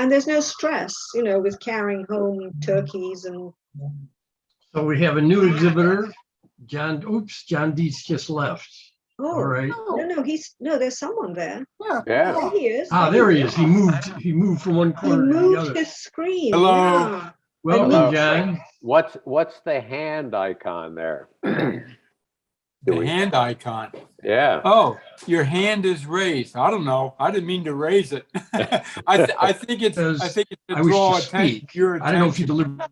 And there's no stress, with carrying home turkeys and. So we have a new exhibitor, John. Oops, John Dietz just left. Oh, All right. no, there's someone there. Yeah. There he is. There he is. He moved from one He corner to the moved other. his screen. Hello. Yeah. Welcome, Hello. John. What's the hand icon there? The hand icon. Yeah. Oh, your hand is raised. I don't know. I didn't mean to raise it. I think it's to I wish draw to attention. speak. Your I don't know if you attention. delivered.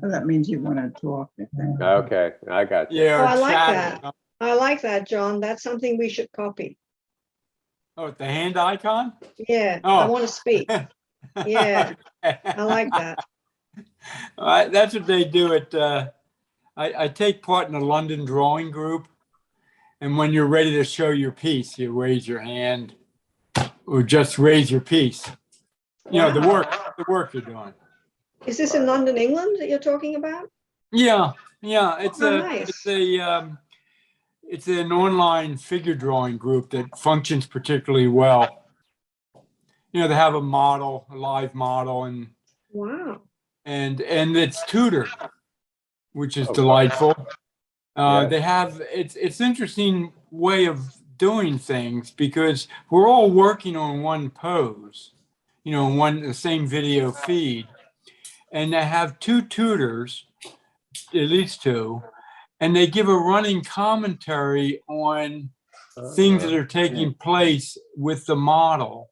That means you want to talk. I think. Okay, I got you. Yeah, Oh, I like chatter. that. I like that, John. That's something we should copy. Oh, the hand icon? Yeah, Oh. I want to speak. Yeah, I like that. That's what they do at, I take part in the London Drawing Group. And when you're ready to show your piece, you raise your hand or just raise your piece. You know, the work you're doing. Is this in London, England that you're talking about? Yeah, it's Oh, nice. it's an online figure drawing group that functions particularly well. You know, they have a live model, and Wow. it's tutored, which is Oh, delightful. Yeah. They have it's interesting way of doing things because we're all working on one pose, you know, the same video feed, and they have two tutors, at least two, and they give a running commentary on things that are taking place with the model.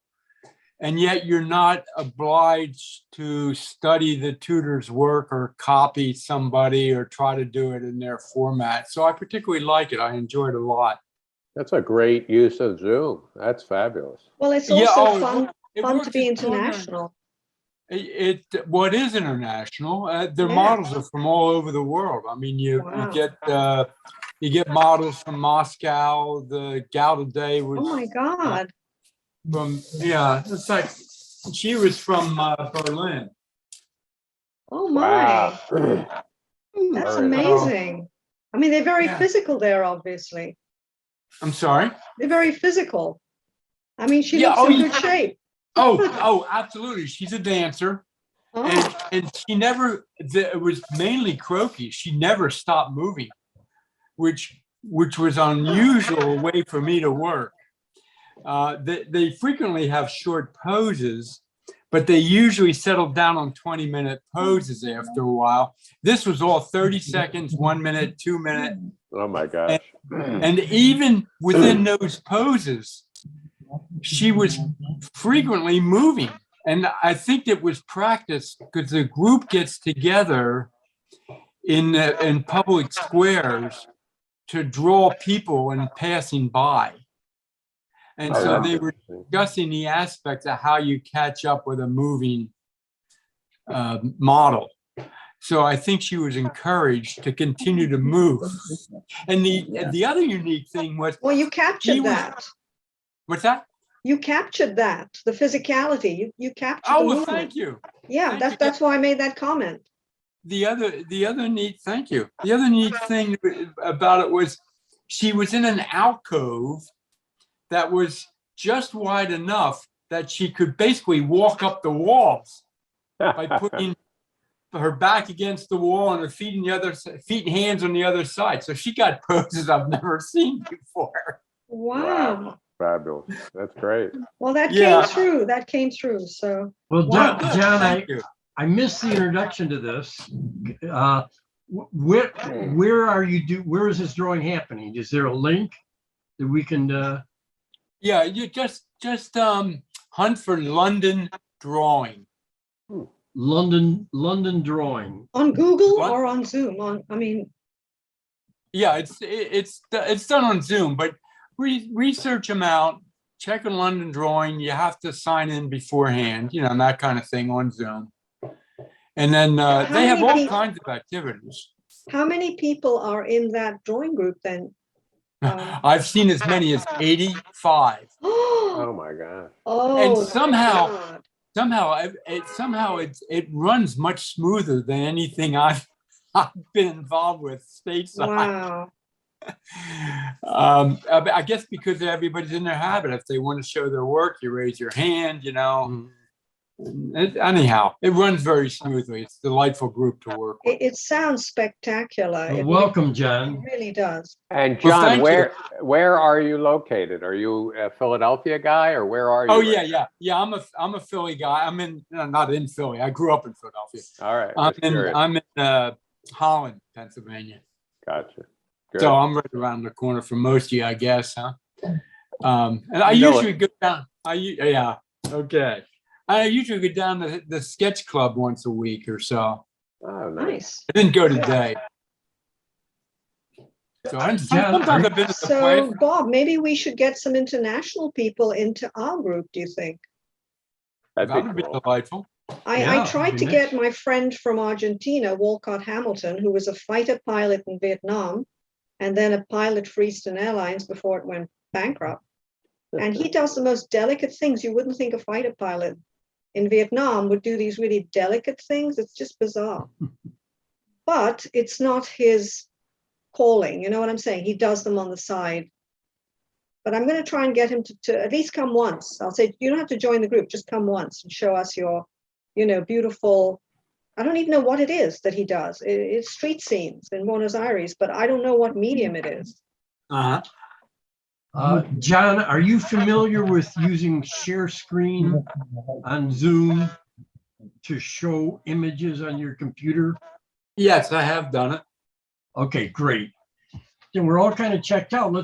And yet you're not obliged to study the tutor's work or copy somebody or try to do it in their format. So I particularly like it. I enjoy it a lot. That's a great use of Zoom. That's fabulous. Well, it's Yeah, also it fun works to be extraordinary. international. It is international. Their Yeah. models are from all over the world. I mean, Wow. you get models from Moscow. The gal today was Oh my God. it's like she was from Berlin. Oh my. Wow. That's Very nice. amazing. I mean, they're very Yeah. physical there, obviously. I'm sorry. They're very physical. I mean, she Yeah, looks oh, in yeah. good shape. Oh, absolutely. She's a dancer. Oh, And she never, it was mainly croquis. She never stopped moving, which was unusual way for me to work. They frequently have short poses, but they usually settle down on 20-minute poses after a while. This was all 30 seconds, 1 minute, 2 minute. Oh my gosh. And even within those poses, she was frequently moving. And I think it was practice because the group gets together in public squares to draw people and passing by. And Oh, so that's they were interesting. discussing the aspects of how you catch up with a moving model. So I think she was encouraged to continue to move. And the other unique thing was, well, you captured He was- that. what's that? You captured that, the physicality. You captured the Oh, well, movement. thank you. Yeah, Thank you. that's why I made that comment. The other neat, thank you. The other neat thing about it was she was in an alcove that was just wide enough that she could basically walk up the walls by putting her back against the wall and her feet and hands on the other side. So she got poses I've never seen before. Wow. Fabulous. That's great. Well, that Yeah. came through. That came through. So Well, Wow. John, Thank you. I missed the introduction to this. Where are you where is this drawing happening? Is there a link that we can, Yeah, you just hunt for London Drawing. London drawing? on Google What? or on Zoom? Yeah, it's done on Zoom, but research them out. Check on London Drawing. You have to sign in beforehand, you know, and that kind of thing on Zoom. And then they have many all people- kinds of activities. How many people are in that drawing group then? I've seen as many as 85. Oh Oh, my gosh. my somehow- God. Somehow it runs much smoother than anything I've been involved with stateside. Wow. I guess because everybody's in their habit. If they want to show their work, you raise your hand, you know. Anyhow, it runs very smoothly. It's a delightful group to work with. It sounds spectacular. Well, It welcome, It John. really does. And Well, John, thank you. where are you located? Are you a Philadelphia guy or where are you? Oh right yeah. I'm a Philly guy. I'm in not in Philly. I grew up in Philadelphia. now? All right. I'm Just curious. in Holland, Pennsylvania. Gotcha. Good. So I'm right around the corner from most of you, I guess, huh? And I You know usually go down. Yeah. Okay. I usually go down to the sketch club once a week or so. Oh, nice. Nice. I didn't go today. So sometimes I've been at the play. So Bob, maybe we should get some international people into our group, do you think? That'd That would be be cool. delightful. Yeah, I tried to be get nice. my friend from Argentina, Walcott Hamilton, who was a fighter pilot in Vietnam and then a pilot for Eastern Airlines before it went bankrupt. And he does the most delicate things. You wouldn't think a fighter pilot in Vietnam would do these really delicate things. It's just bizarre. But it's not his calling. You know what I'm saying? He does them on the side. But I'm going to try and get him to at least come once. I'll say, you don't have to join the group. Just come once and show us your, beautiful. I don't even know what it is that he does. It's street scenes in Buenos Aires, but I don't know what medium it is. Uh-huh. John, are you familiar with using share screen on Zoom to show images on your computer? Yes, I have done it. Okay, great. Then we're all kind of checked out.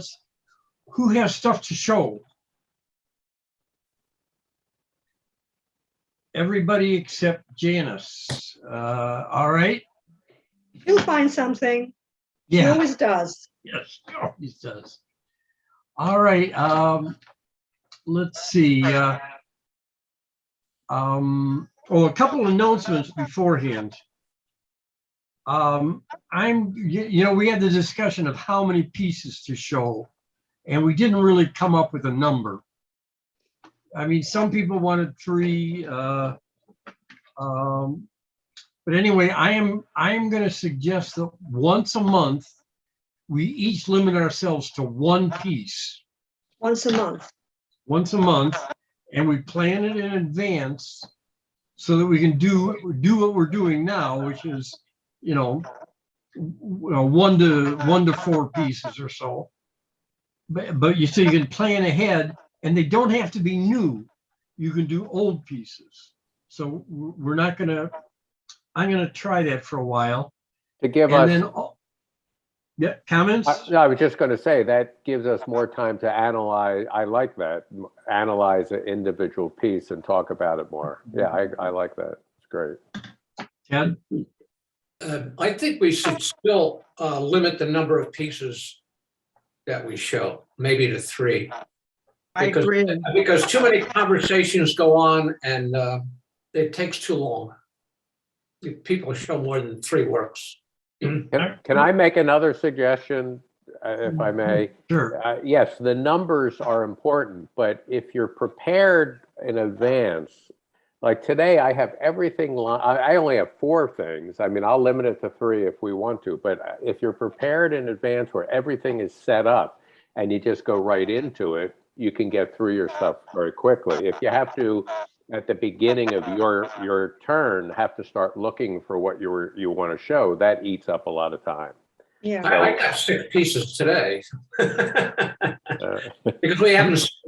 Who has stuff to show? Everybody except Janice. All right. He'll find something. He Yeah. always does. Yes, he always does. All right. Let's see. A couple of announcements beforehand. We had the discussion of how many pieces to show, and we didn't really come up with a number. I mean, some people wanted 3. But anyway, I am going to suggest that once a month, we each limit ourselves to 1 piece. Once a month. Once a month, and we plan it in advance so that we can do what we're doing now, which is, 1 to 4 pieces or so. But you can plan ahead, and they don't have to be new. You can do old pieces. So I'm gonna try that for a while. To give And us, then, yeah, comments? no, I was just going to say that gives us more time to analyze. I like that. Analyze an individual piece and talk about it more. Yeah, I like that. It's great. Ted? I think we should still limit the number of pieces that we show, maybe to 3. I Because- agree. Because too many conversations go on and it takes too long. If people show more than 3 works. Can I make another suggestion, if I may? Sure. Yes, the numbers are important, but if you're prepared in advance, like today, I have everything. I only have 4 things. I mean, I'll limit it to 3 if we want to, but if you're prepared in advance where everything is set up and you just go right into it, you can get through your stuff very quickly. If you have to, at the beginning of your turn, have to start looking for what you want to show, that eats up a lot of time. Yeah. I got 6 pieces today. Uh, Because we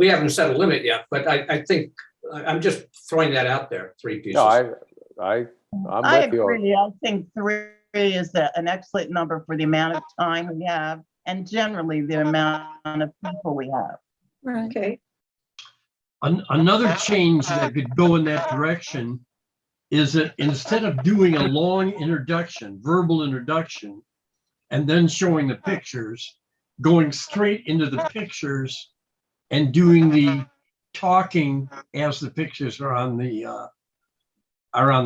haven't set a limit yet, but I think, I'm just throwing that out there, 3 pieces. No, I'm I with you. agree. I think 3 is an excellent number for the amount of time we have and generally the amount of people we have. Okay. Another change that could go in that direction is that instead of doing a long introduction, verbal introduction, and then showing the pictures, going straight into the pictures and doing the talking as the pictures are on the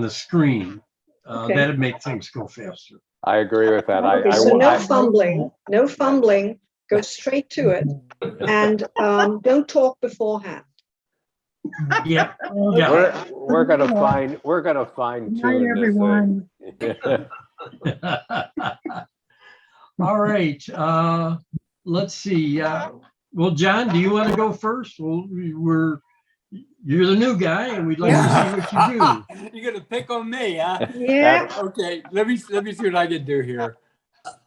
screen. Okay. That'd make things go faster. I agree with that. Okay, so no fumbling, go straight to it, and don't talk beforehand. Yeah, yeah. We're gonna fine Night, tune everyone. this thing. All right, let's see. Well, John, do you want to go first? you're the new guy and we'd like to see what you do. You're gonna pick on me, huh? Yeah, Okay, let me see what I can do here.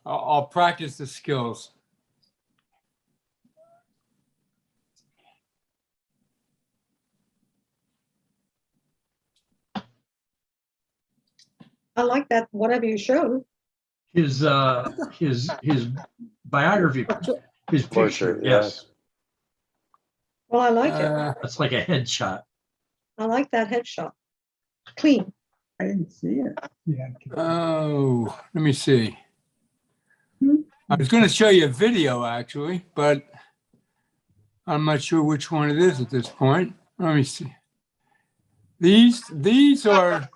I'll practice the skills. I like that, whatever you showed. His biography, his picture, Portrait, yeah. yes. Well, I like it. That's like a headshot. I like that headshot. Clean. I didn't see it. Oh, let me see. I was going to show you a video actually, but I'm not sure which one it is at this point. Let me see. These are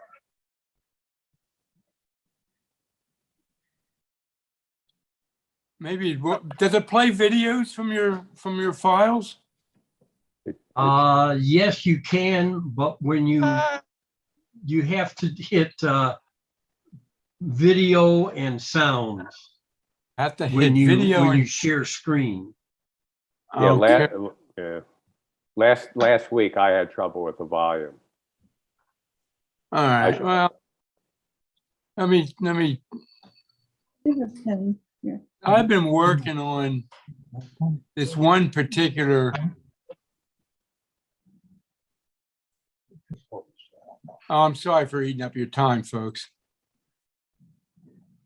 maybe. Does it play videos from your files? Yes, you can, but when you have to hit video and sound I have to hit when video you and share screen. Yeah, okay. last week I had trouble with the volume. All right. should- Well, let me. I've been working on this one particular. Oh, I'm sorry for eating up your time, folks.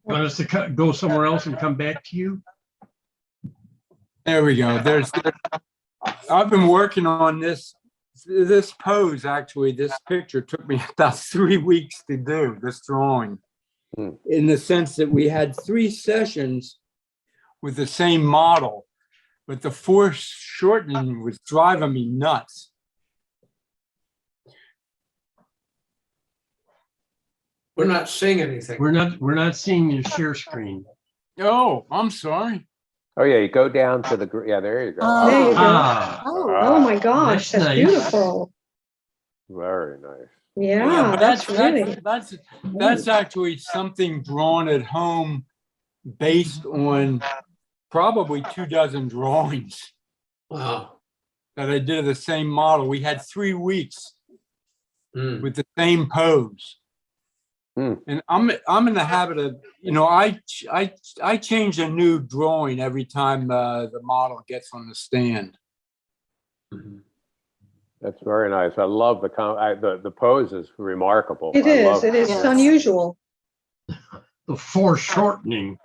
Want us to go somewhere else and come back to you? There we go. I've been working on this pose, actually. This picture took me about 3 weeks to do, this drawing. In the sense that we had 3 sessions with the same model, but the foreshortening was driving me nuts. We're not seeing anything. We're not seeing your share screen. Oh, I'm sorry. Oh, yeah, you go down to the, yeah, there you go. There you go. Ah, Oh my gosh, that's that's nice. beautiful. Very nice. Yeah, but that's really. that's actually something drawn at home based on probably 24 drawings Wow. that I did of the same model. We had 3 weeks Mm. with the same pose. And I'm in the habit of, I change a new drawing every time the model gets on the stand. Mhm. That's very nice. I love the pose is remarkable. It I is, love it is Yes. unusual. The foreshortening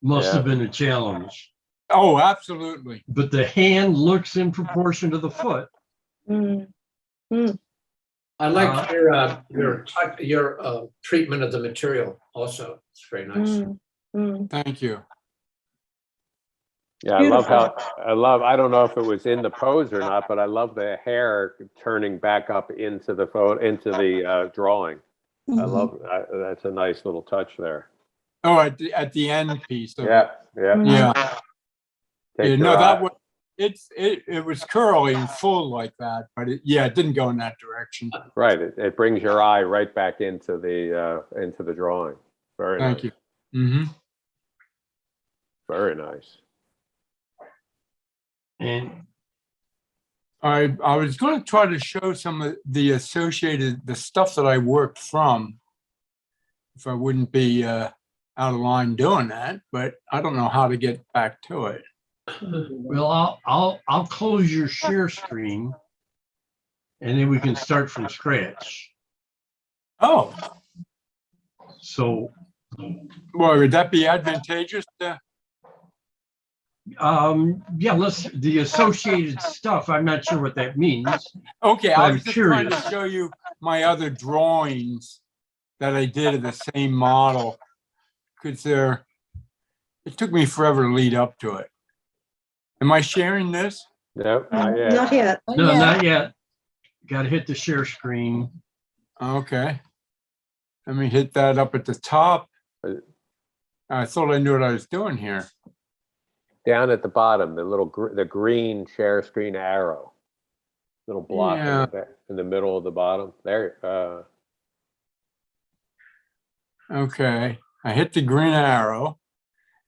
must Yeah. have been a challenge, Oh, absolutely. but the hand looks in proportion to the foot. Mm. I like your treatment of the material also. It's very nice. Thank you. Yeah, I don't know if it was in the pose or not, but I love the hair turning back up into the drawing. I love that's a nice little touch there. Oh, at the end piece of it. Yeah. Yeah. Take Yeah, your no, eye. that was it was curly and full like that, but it didn't go in that direction. Right. It brings your eye right back into the drawing. Very Thank nice. you. Very nice. And I was going to try to show some of the stuff that I worked from, if I wouldn't be out of line doing that, but I don't know how to get back to it. well, I'll close your share screen, and then we can start from scratch. Oh, So, well, would that be advantageous? yeah, the associated stuff. I'm not sure what that means. Okay, I I'm was just trying to curious. show you my other drawings that I did of the same model, because it took me forever to lead up to it. Am I sharing this? Nope, not yet. Not yet. No, not yet. Got to hit the share screen. Okay. Let me hit that up at the top. I thought I knew what I was doing here. Down at the bottom, the green share screen arrow, little block in the middle of the bottom. There. Okay, I hit the green arrow,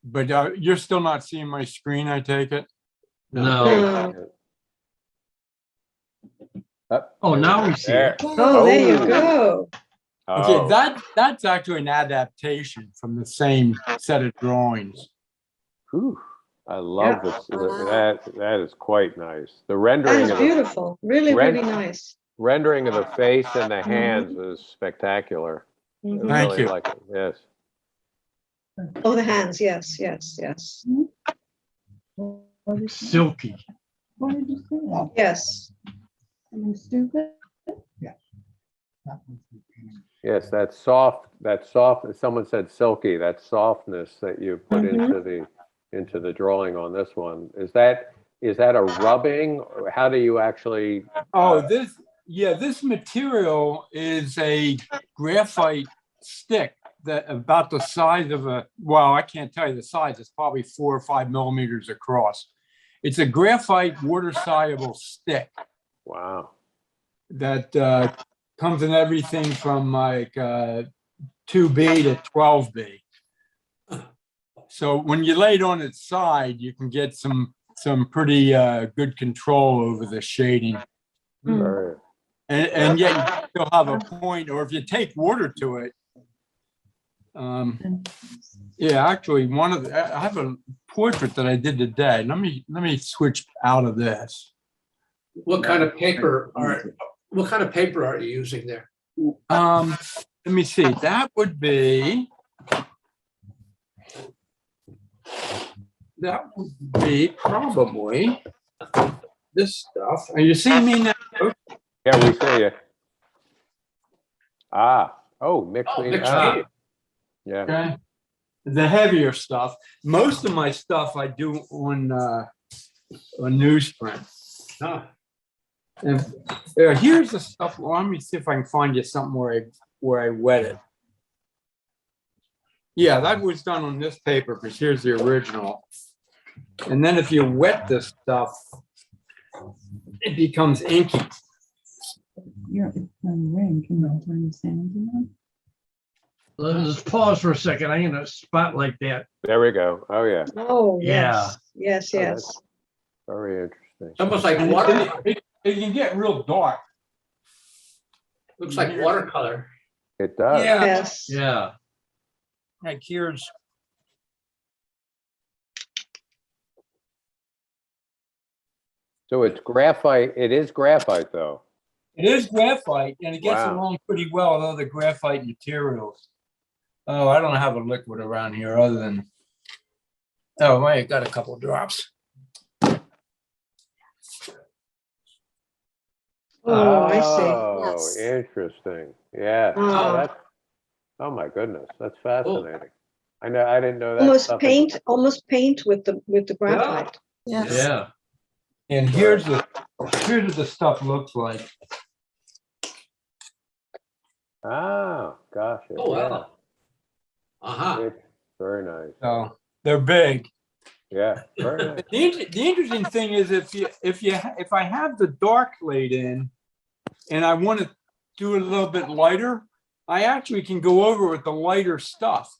but you're still not seeing my screen, I take it? No. Oh, now we see it. Oh, there you Oh. go. Okay, Oh, that's actually an adaptation from the same set of drawings. whew. I love Yeah. this. That is quite nice. The That rendering is of the beautiful. Really, Ren- really nice. rendering of the face and the Mhm. hands is spectacular. I Mhm. Thank really you. like it. Yes. Oh, the hands. Yes, yes, yes. Silky. What did you say? Yes. Something stupid? Yes, that soft, someone said silky, that softness that you put Mhm. into the drawing on this one. Is that a rubbing? Or how do you actually, Oh, this material is a graphite stick that about the size of well, I can't tell you the size. It's probably 4 or 5 millimeters across. It's a graphite water soluble stick wow. that comes in everything from like 2B to 12B. So when you lay it on its side, you can get some pretty good control over the shading. Mm. Very, And yet you still have a point, or if you take water to it. Yeah, actually, I have a portrait that I did today. Let me switch out of this. What kind of paper are you using there? Let me see. That would be probably this stuff. Are you seeing me now? yeah, we see you. Mixed Oh, media. mixed Ah, media. yeah. Okay. The heavier stuff. Most of my stuff I do on newsprint. Ah, And here's the stuff. Well, let me see if I can find you something where I wet it. Yeah, that was done on this paper because here's the original. And then if you wet this stuff, it becomes inky. Yeah, it's ring. Can you turn the sound on? Let's pause for a second. I'm gonna spotlight that. There we go. Oh, yeah. Oh, Yeah. yes, yes, Oh, yes. Very interesting. it's almost like And water, it can get real dark. looks like watercolor. It does. Yeah. Yes. Yeah. Like here's. So it's graphite. It is graphite, though. It is graphite and it gets Wow. along pretty well with other graphite materials. Oh, I don't have a liquid around here other than, oh, I got a couple drops. Oh, I see. Oh, interesting. Yeah. Ah. Oh my goodness, that's fascinating. I didn't know that. Almost stuff almost paint with the graphite. Yeah. And here's what the stuff looks like. Oh, gosh. Oh, wow. Uh-huh. It's very nice. So they're big. Yeah, very nice. The interesting thing is if I have the dark laid in and I want to do it a little bit lighter, I actually can go over with the lighter stuff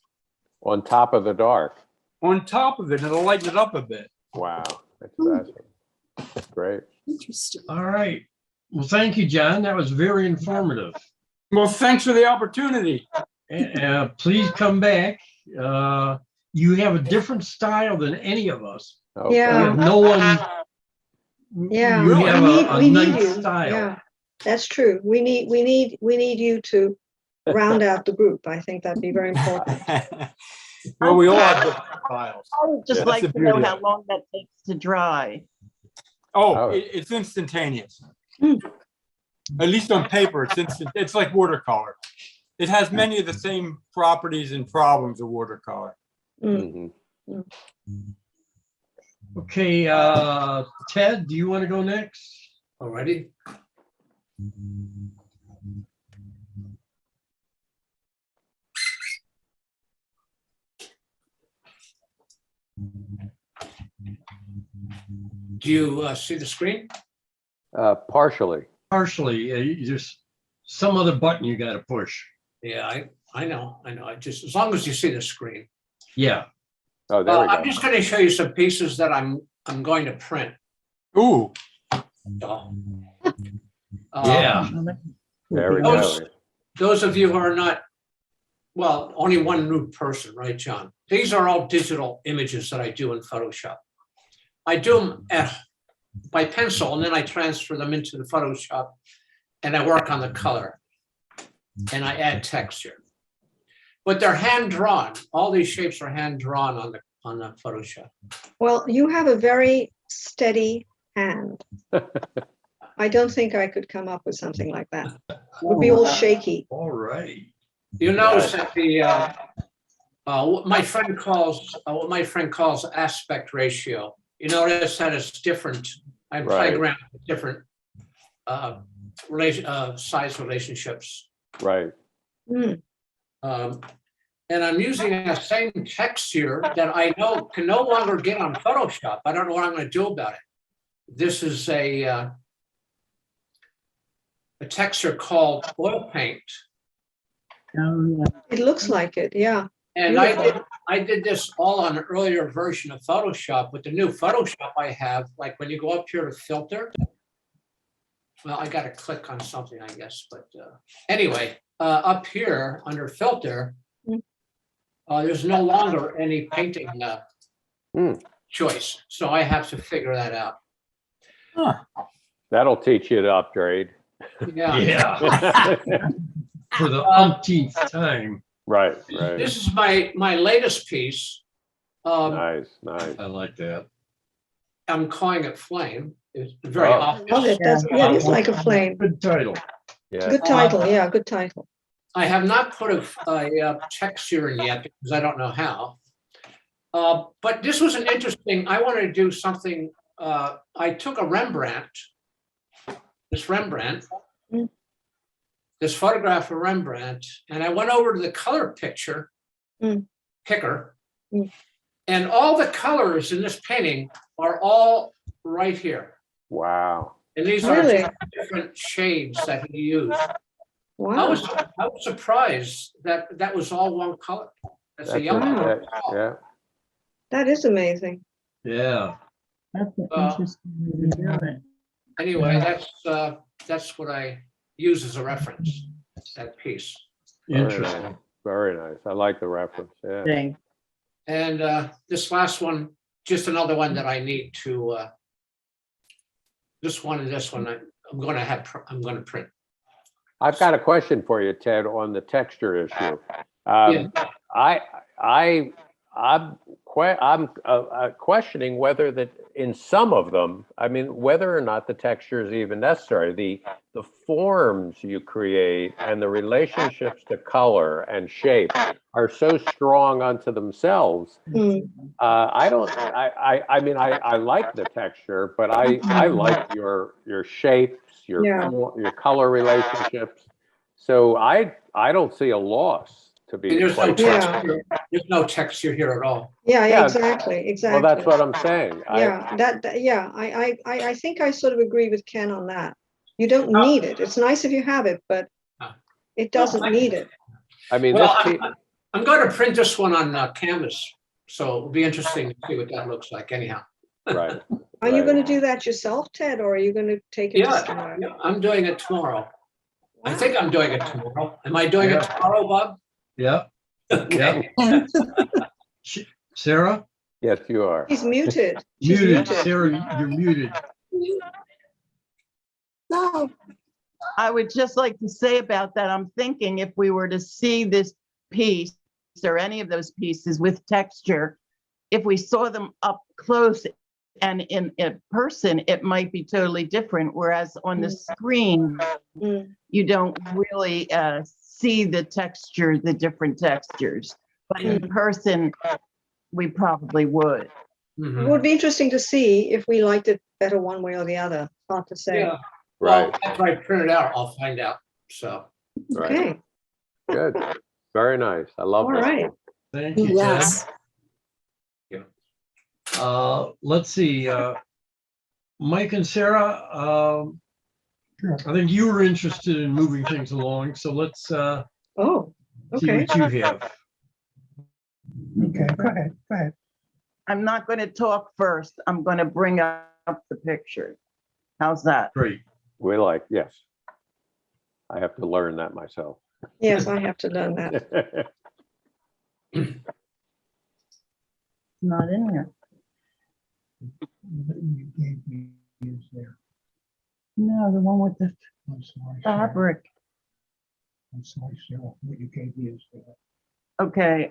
On top of the dark. on top of it and it'll lighten it up a bit. Wow, that's fascinating. Great. All right. Well, thank you, John. That was very informative. Well, thanks for the opportunity. Please come back. You have a different style than any of us. Okay. We Yeah. have no one. Yeah, You have a we need nice you. style. Yeah, that's true. We need you to round out the group. I think that'd be very important. Well, we all have different styles. I would just Yeah. like That's to the know beauty how of it. long that takes to dry. Oh, it's instantaneous. Hmm. At least on paper, it's instant. It's like watercolor. It has many of the same properties and problems of watercolor. Mm. Mhm. Okay, Ted, do you want to go next? Already? Do you see the screen? Partially. Partially, there's some other button you got to push. Yeah, I know. I just, as long as you see the screen. Yeah. Oh, there we I'm go. just going to show you some pieces that I'm going to print. Ooh, So, Yeah. There we Those- go. Those of you who are not, well, only one new person, right, John? These are all digital images that I do in Photoshop. I do them by pencil, and then I transfer them into the Photoshop, and I work on the color, and I add texture. But they're hand drawn. All these shapes are hand drawn on the Photoshop. Well, you have a very steady hand. I don't think I could come up with something like that. It would be all shaky. All right. You notice that what my friend calls aspect ratio. You notice that it's different. I'm Right. playing around with different size relationships. Right. Hmm. And I'm using that same texture that I know can no longer get on Photoshop. I don't know what I'm going to do about it. This is a texture called oil paint. It looks like it, yeah. And Beautiful. I did this all on an earlier version of Photoshop. With the new Photoshop I have, like when you go up here to filter, well, I got to click on something, I guess. But anyway, up here under filter, there's no longer any painting choice. So I have to figure that out. That'll teach you to upgrade. Yeah. Yeah. For the umpteenth time. Right, right. This is my latest piece. Nice, nice. I like that. I'm calling it Flame. It's very Oh. Love obvious. it. That's, yeah, it is like a flame. Good title. Yeah. Good title, yeah, good title. I have not put a texture in yet because I don't know how. But this was an interesting, I wanted to do something. I took a Rembrandt, this photograph of Rembrandt, and I went over to the color picker, Mm. and all the colors in this painting are all right here. Wow. And these Really? are different shades that he used. I Wow. was surprised that that was all one color. That's a That's yellow. yeah. That is amazing. Yeah. That's an Uh, interesting way to do it. Anyway, that's what I use as a reference, that piece. Interesting. Very nice. I like the reference. Yeah. Thing. And this last one, just another one that I need to, this one and this one, I'm gonna print. I've got a question for you, Ted, on the texture issue. Yeah. I'm questioning whether that in some of them, I mean, whether or not the texture is even necessary. The forms you create and the relationships to color and shape are so strong unto themselves. Mm. I mean, I like the texture, but I like your shapes, Yeah. your color relationships. So I don't see a loss to be. And there's no quite Yeah. texture, there's no texture here at all. Yeah, Yeah. exactly, Well, exactly. that's what I'm saying. Yeah, yeah, I think I sort of agree with Ken on that. You don't need it. It's nice if you have it, but it doesn't need it. I mean, Well, this, I'm going to print this one on canvas, so it'll be interesting to see what that looks like anyhow. right. Are you Right. going to do that yourself, Ted, or are you going to take it to Yeah, somewhere? yeah, I'm doing it tomorrow. I Wow. think I'm doing it tomorrow. Am I doing it Yeah. tomorrow, Bob? Yeah. Okay. Sarah? Yes, you are. He's muted. She's Muted. Sarah, you're muted. No. I would just like to say about that, I'm thinking if we were to see this piece or any of those pieces with texture, if we saw them up close and in person, it might be totally different. Whereas on the screen, Mm. you don't really see the texture, the different textures. But in person, we probably would. It Mhm. would be interesting to see if we liked it better one way or the other. Hard to say. Yeah, well, Right, after I print it out, I'll find out, so. right. Okay, Good. Very nice. I love all this. right. Thank you, Ted. Yes. Let's see, Mike and Sarah, I think you were interested in moving things along, so let's see Oh, okay. what you have. Okay, go ahead. I'm not going to talk first. I'm going to bring up the picture. How's that? Great. We like, yes. I have to learn that myself. Yes, I have to learn that. Not in here. You gave me is there. No, the one with the I'm sorry. Sarah. fabric. I'm sorry, Sarah. What you gave me is there. Okay,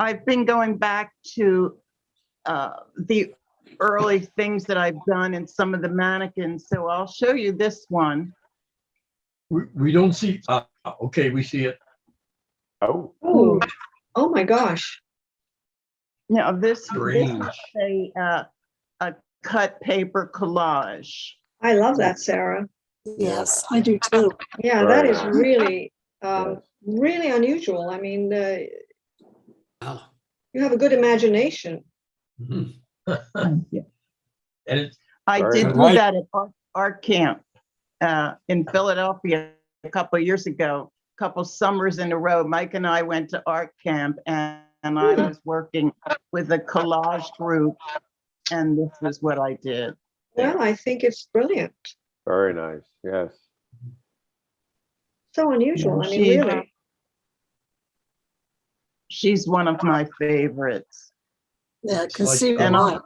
I've been going back to the early things that I've done in some of the mannequins, so I'll show you this one. We don't see, okay, we see it. Oh, Oh, oh my gosh. Now, this Strange. is a cut paper collage. I love that, Sarah. Yes, I do too. Yeah, Very that is nice. really, Yes. really unusual. I mean, Wow. you have a good imagination. Mhm. Thank you. And it's, I Very did nice. do that at art camp in Philadelphia a couple of years ago, a couple summers in a row. Mike and I went to art camp and I was working with a collage group, and this is what I did. Well, I think it's brilliant. very nice. Yes. So unusual. Yeah, I mean, really. She's one of my favorites. Yeah, I can Like, see and why.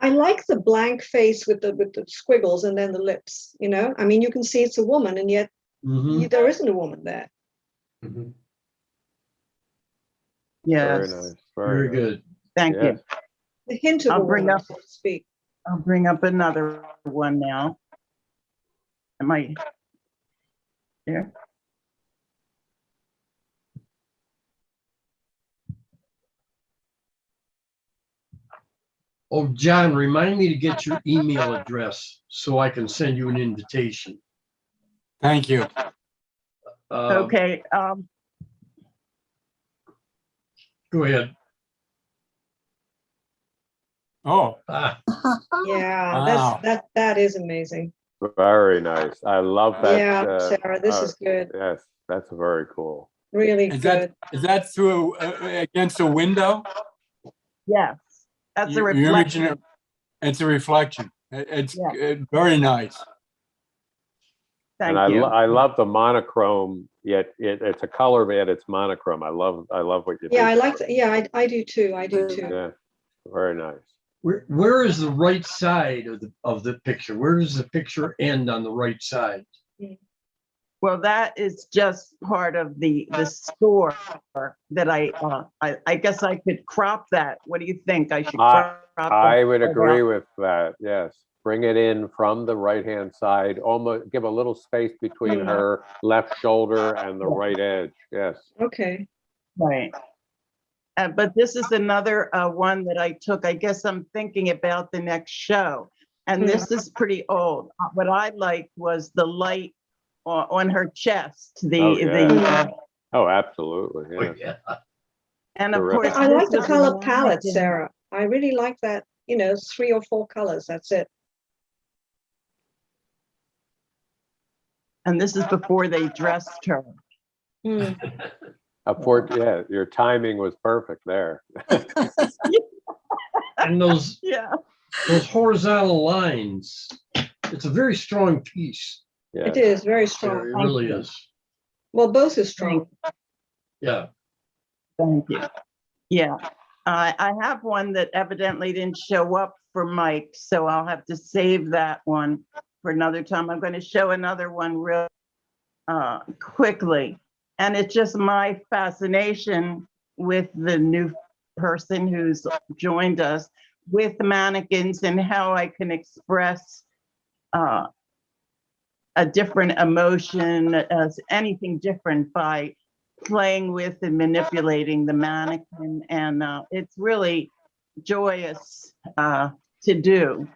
I like the blank face with the squiggles and then the lips, you know? I mean, you can see it's a woman and yet mhm. there isn't a woman there. Mhm. Very Yes, nice. Very nice. good. thank Yes. you. The hint of I'll a bring woman, up- so to speak. I'll bring up another one now. Am I here? Oh, John, remind me to get your email address so I can send you an invitation. Thank you. Okay, Go ahead. Oh, Yeah, Wow. that is amazing. Very nice. I love that. Yeah, Sarah, this uh, is good. Yes, that's very cool. Really is good. that through against a window? yes, that's a You're imaging reflection. it- It's a reflection. It's Yeah. very nice. And Thank you. I love the monochrome, yet it's a color, yet it's monochrome. I love what you did. Yeah, I like there. that. Yeah, I do too. I do Yeah. too. Yeah, very nice. Where is the right side of the picture? Where does the picture end on the right side? Well, that is just part of the score that I guess I could crop that. What do you think? I should crop I would that agree out? with that. Yes. Bring it in from the right-hand side, almost give a little space between Mhm. her left shoulder and the right edge. Yes. Okay. Right. But this is another one that I took. I guess I'm thinking about the next show. And this is pretty old. What I liked was the light on her chest. Oh, yeah. The Oh, absolutely. Oh, Yes. yeah. and of Terrific. course, I this like the was a color palette, mannequin. Sarah. I really like that, 3 or 4 colors. That's it. And this is before they dressed her. Hmm. Yeah, your timing was perfect there. And those Yeah. horizontal lines, it's a very strong piece. Yeah. It is very Yeah, strong. it really is. Well, both are strong. Yeah. Thank you. Yeah, I have one that evidently didn't show up for Mike, so I'll have to save that one for another time. I'm going to show another one real quickly. And it's just my fascination with the new person who's joined us with mannequins and how I can express a different emotion, as anything different by playing with and manipulating the mannequin. And it's really joyous to do.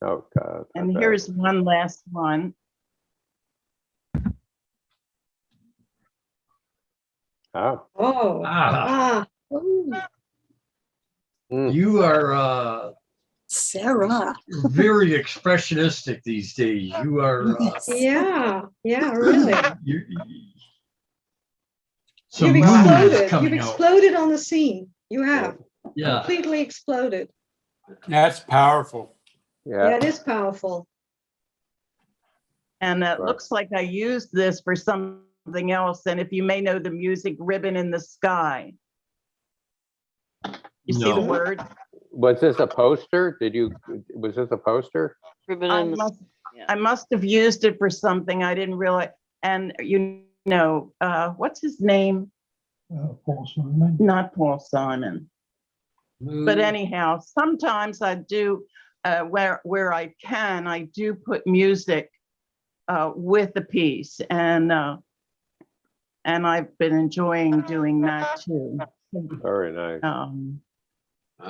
Oh, God. I And bet. here's one last one. Oh. Oh, Ah, Ooh, you are Sarah. very expressionistic these days. You are Yes. yeah, really. you, some You've mood is exploded. You've coming out. exploded on the scene. You have Yeah. completely exploded. That's powerful. Yeah, Yeah. it is powerful. And it Right. looks like I used this for something else. And if you may know the music Ribbon in the Sky. You see the No. word? Was this a poster? Was this a poster? Ribbon I in the- must, yeah. I must have used it for something I didn't realize. And what's his name? Paul Simon. Not Paul Simon. But Mm, anyhow, sometimes I do, where I can, I do put music with the piece, and I've been enjoying doing that too. Very nice. wow.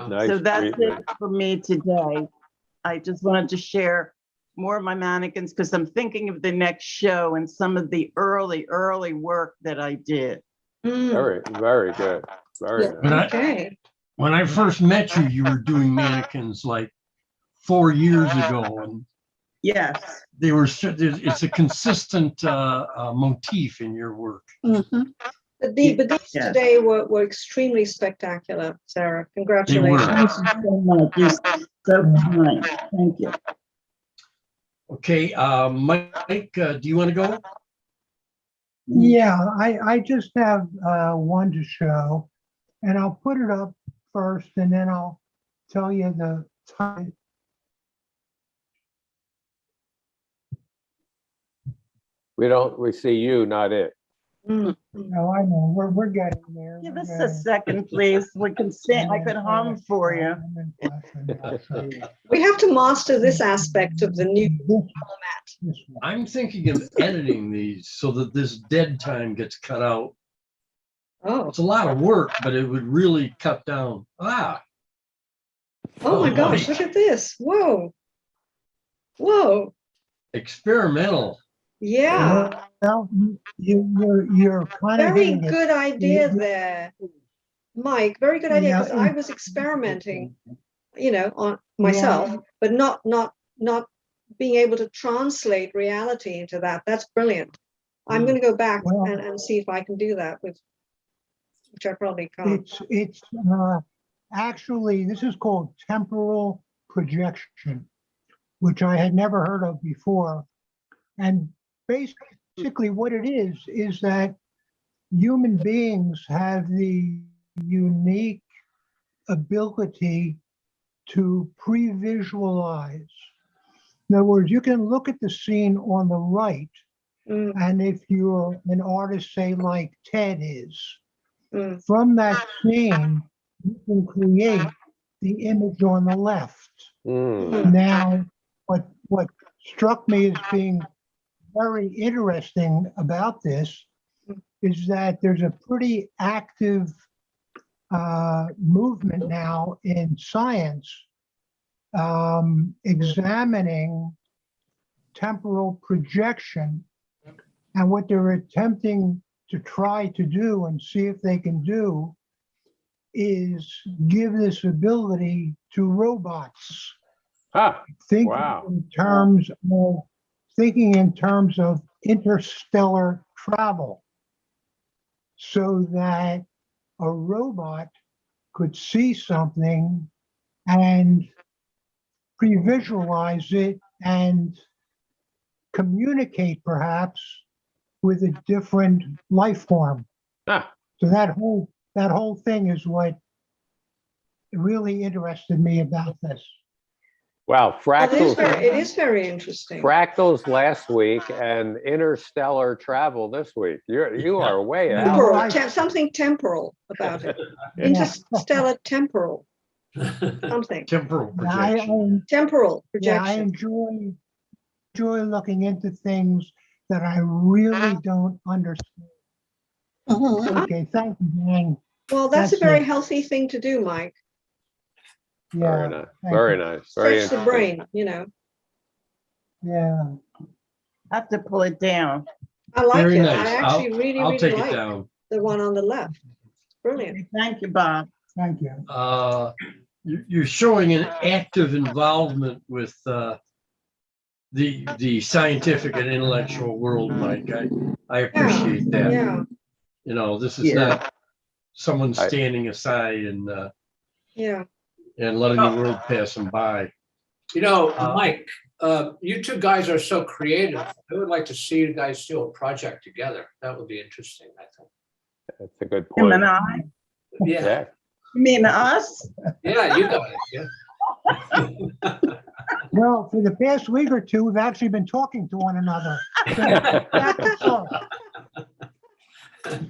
Nice So that's treatment. it for me today. I just wanted to share more of my mannequins because I'm thinking of the next show and some of the early work that I did. Mm, Very, very good. Very Yeah. nice. When I, okay. when I first met you, you were doing mannequins like 4 years ago, and Yes. they were, it's a consistent motif in your work. Mhm. But these Yes. today were extremely spectacular, Sarah. Congratulations. Thank you so much. You're so kind. Thank you. Okay, Mike, do you want to go? Yeah, I just have one to show, and I'll put it up first, and then I'll tell you the time. We see you, not it. Mm, No, I know, we're getting there. Give we're us a getting- second, please. We can sing. I could hum for you. I'm in question, I'll show you. We have to master this aspect of the new This one. I'm thinking of editing these so that this dead time gets cut out. Oh, It's a lot of work, but it would really cut down. oh my Oh, gosh, Mike. look at this. Whoa. Whoa. Experimental. Yeah. Well, you're kind of Very hitting it. good idea You- there. Mike, very good idea, Yeah, because I was experimenting, on myself, but not being able to translate reality into that. That's brilliant. I'm Mm. going to go back Well- and see if I can do that which I probably can't. It's actually, this is called temporal projection, which I had never heard of before. And basically what it is that human beings have the unique ability to pre-visualize. In other words, you can look at the scene on the right, Mm, and if you're an artist, say like Ted is, mm, from that scene, you can create the image on the left. Mm. Now, what struck me as being very interesting about this is that there's a pretty active movement now in science examining temporal projection, and what they're attempting to try to do and see if they can do is give this ability to robots. Ah, Thinking Wow. thinking in terms of interstellar travel, so that a robot could see something and pre-visualize it and communicate perhaps with a different life form. ah, So that whole thing is what really interested me about this. wow. it is very interesting. Fractals last week and interstellar travel this week. You are way out. Temporal, I- something temporal about it. Yeah. Interstellar temporal, something. Temporal I, projection. Temporal yeah, I projection. enjoy looking into things that I really don't understand. Mhm. Okay, thank you, Dan. Well, that's a That's very it. healthy thing to do, Mike. Very Yeah, nice. thank Very you. nice. Very Stretch the interesting. brain, Yeah. I have to pull it down. I like Very it. nice. I actually really, I'll really take it like down. the one on the left. Brilliant. Thank you, Bob. Thank you. You're showing an active involvement with the scientific and intellectual world, Mike. I appreciate that. Yeah, This is Yeah. not someone I- standing aside yeah. and letting the world pass them by. Mike, You two guys are so creative. I would like to see you guys do a project together. That would be interesting, I think. That's a good Him point. and I, Yeah, Yeah. you mean us? yeah, you guys, yeah. Well, for the past week or two, we've actually been talking to one another. Back and forth.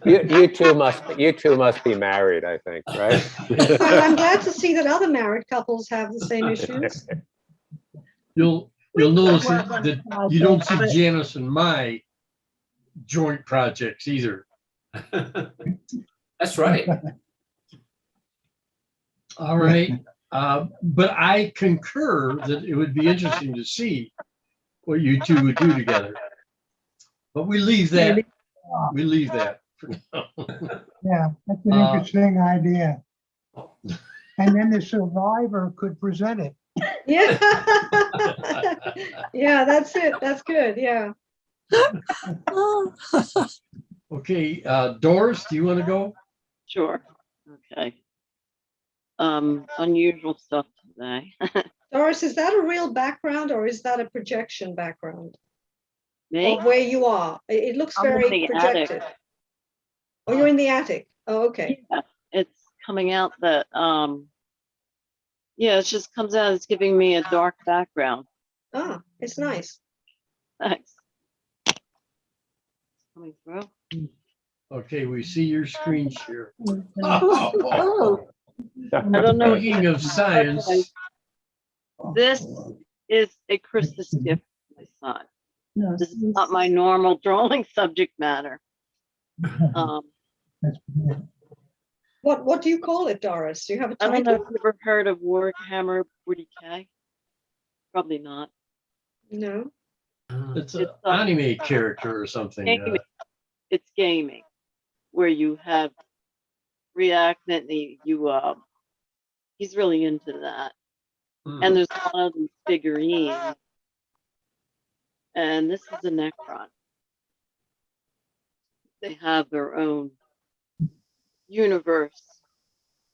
You two must be married, I think, right? Well, I'm glad to see that other married couples have the same issues. You'll notice that you don't see Janice and my joint projects either. That's right. All right. But I concur that it would be interesting to see what you two would do together. But we leave that. We leave that for now. Yeah, that's an Uh, interesting idea. And then the survivor could present it. Yeah. Yeah, that's it. That's good. Yeah. Okay, Doris, do you want to go? Sure. Okay. Unusual stuff today. Doris, is that a real background or is that a projection background? Me? Of where you are? It looks I'm in very the attic. projected. Oh, you're in the attic. Oh, okay. Yeah, it's coming out that yeah, it just comes out, it's giving me a dark background. Ah, it's nice. Thanks. Coming through. Okay, we see your screen share. Oh, I don't know. Speaking of science, This is a Christmas gift for my son. This is not my normal drawing subject matter. That's good. What do you call it, Doris? Do you have a I don't know if title? you've ever heard of Warhammer 40K. Probably not. No. it's an It's, anime character or something. Gaming. It's gaming, where you have reenactment. He's really into that. Hmm. And there's a lot of these figurines. And this is a Necron. They have their own universe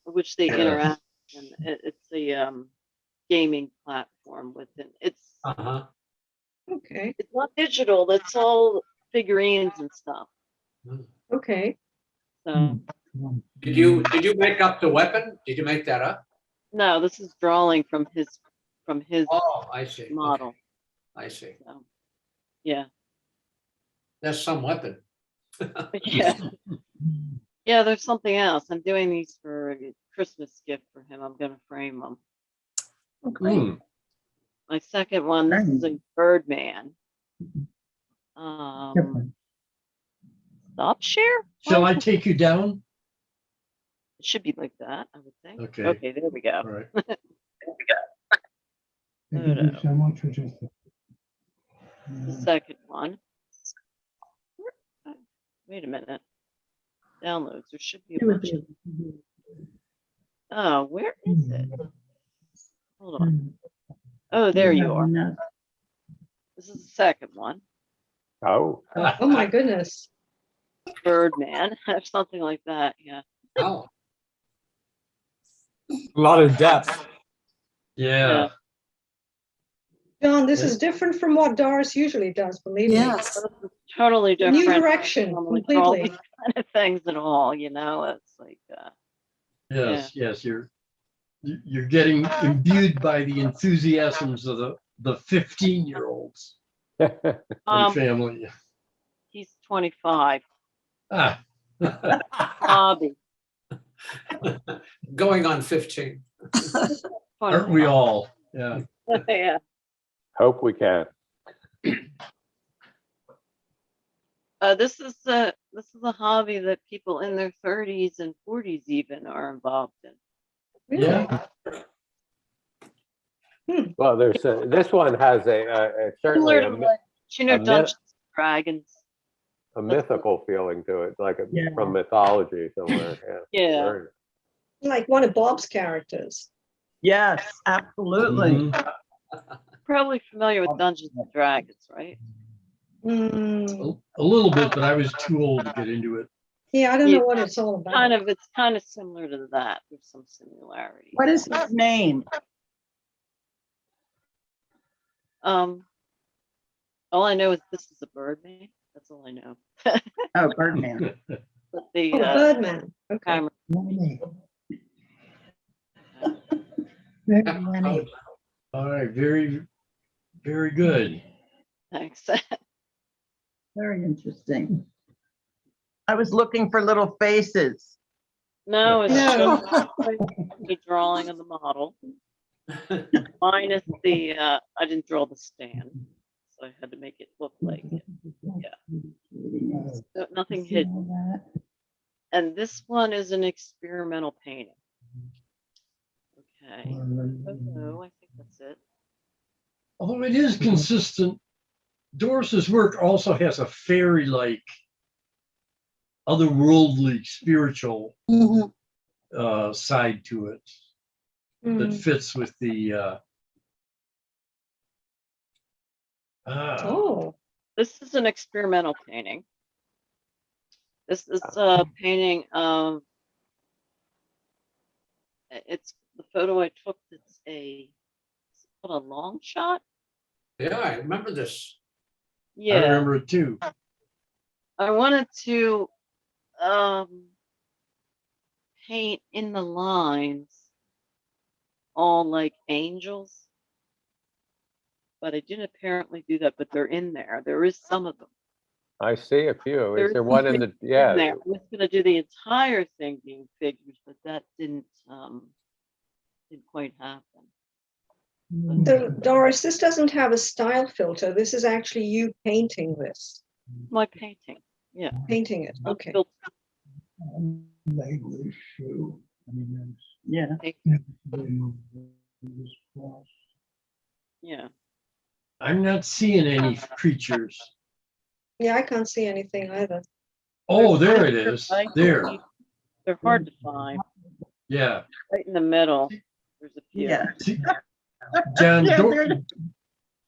which they Yeah. interact in. It's a gaming platform within. Uh-huh. Okay. It's not digital. It's all figurines and stuff. Okay. So Did you make up the weapon? Did you make that up? no, this is drawing from his Oh, I see. Okay, model. I see. So, yeah. That's some weapon. Yeah. Yeah, there's something else. I'm doing these for a Christmas gift for him. I'm gonna frame them. Hmm. My second one, this is a Birdman. Stop share? Shall I take you down? It should be like that, I would think. Okay. Okay, there we go. All right. Thank you so much for just. The second one. Wait a minute. Downloads, there should be a bunch of. Oh, where is it? Hold on. Oh, there you are. This is the second one. Oh, Oh my goodness. Birdman, something like that. Yeah. Oh, A lot of depth. Yeah. John, this is different from what Doris usually does, believe me. This is totally different. New direction, Normally draw completely. these kind of things at all, you know, it's like, Yes, yes, you're getting imbued by the enthusiasms of the 15-year-olds in the family. he's 25. Ah. Hobby. going on 15. Aren't we all? Yeah. Yeah. hope we can. This is a hobby that people in their 30s and 40s even are involved in. Really? Yeah. Well, there's this one has certainly Similar to like, you know, a myth- Dungeons and Dragons. a mythical feeling to it, like Yeah. from mythology somewhere. Yeah. Yeah. Very- Like one of Bob's characters. Yes, absolutely. Mhm. Probably familiar with Dungeons and Dragons, right? Hmm. A little bit, but I was too old to get into it. Yeah, I don't Yeah. know what it's all about. It's kind of similar to that. There's some similarities. What is his name? All I know is this is a bird man. That's all I know. Oh, Birdman. But the Oh, Birdman. Okay. camera, Lenny. Yeah, Lenny. All right, very, very good. thanks. Very interesting. I was looking for little faces. No, it's No. just a drawing of the model. Minus the, I didn't draw the stand, so I had to make it look like it. So nothing hidden. And this one is an experimental painting. Okay. Oh, no, I think that's it. Although it is consistent, Doris's work also has a fairy-like, otherworldly, spiritual side to it that Mm. fits with the. Oh, This is an experimental painting. This is a painting of, it's the photo I took. It's is it called a long shot. Yeah, I remember this. I Yeah, remember it too. I wanted to paint in the lines all like angels, but I didn't apparently do that. But they're in there. There is some of them. I see a few. Is There's there one in the, in yeah, there. I was gonna do the entire thing being figures, but that didn't quite happen. so Doris, this doesn't have a style filter. This is actually you painting this, My painting, painting it. not Okay. built- Legless shoe. I mean, Yeah. yeah. I'm not seeing any creatures. Yeah, I can't see anything either. Oh, there it is. There. They're hard to find. Yeah. Right in the middle, there's a few. Yeah. See, John, Yeah, there-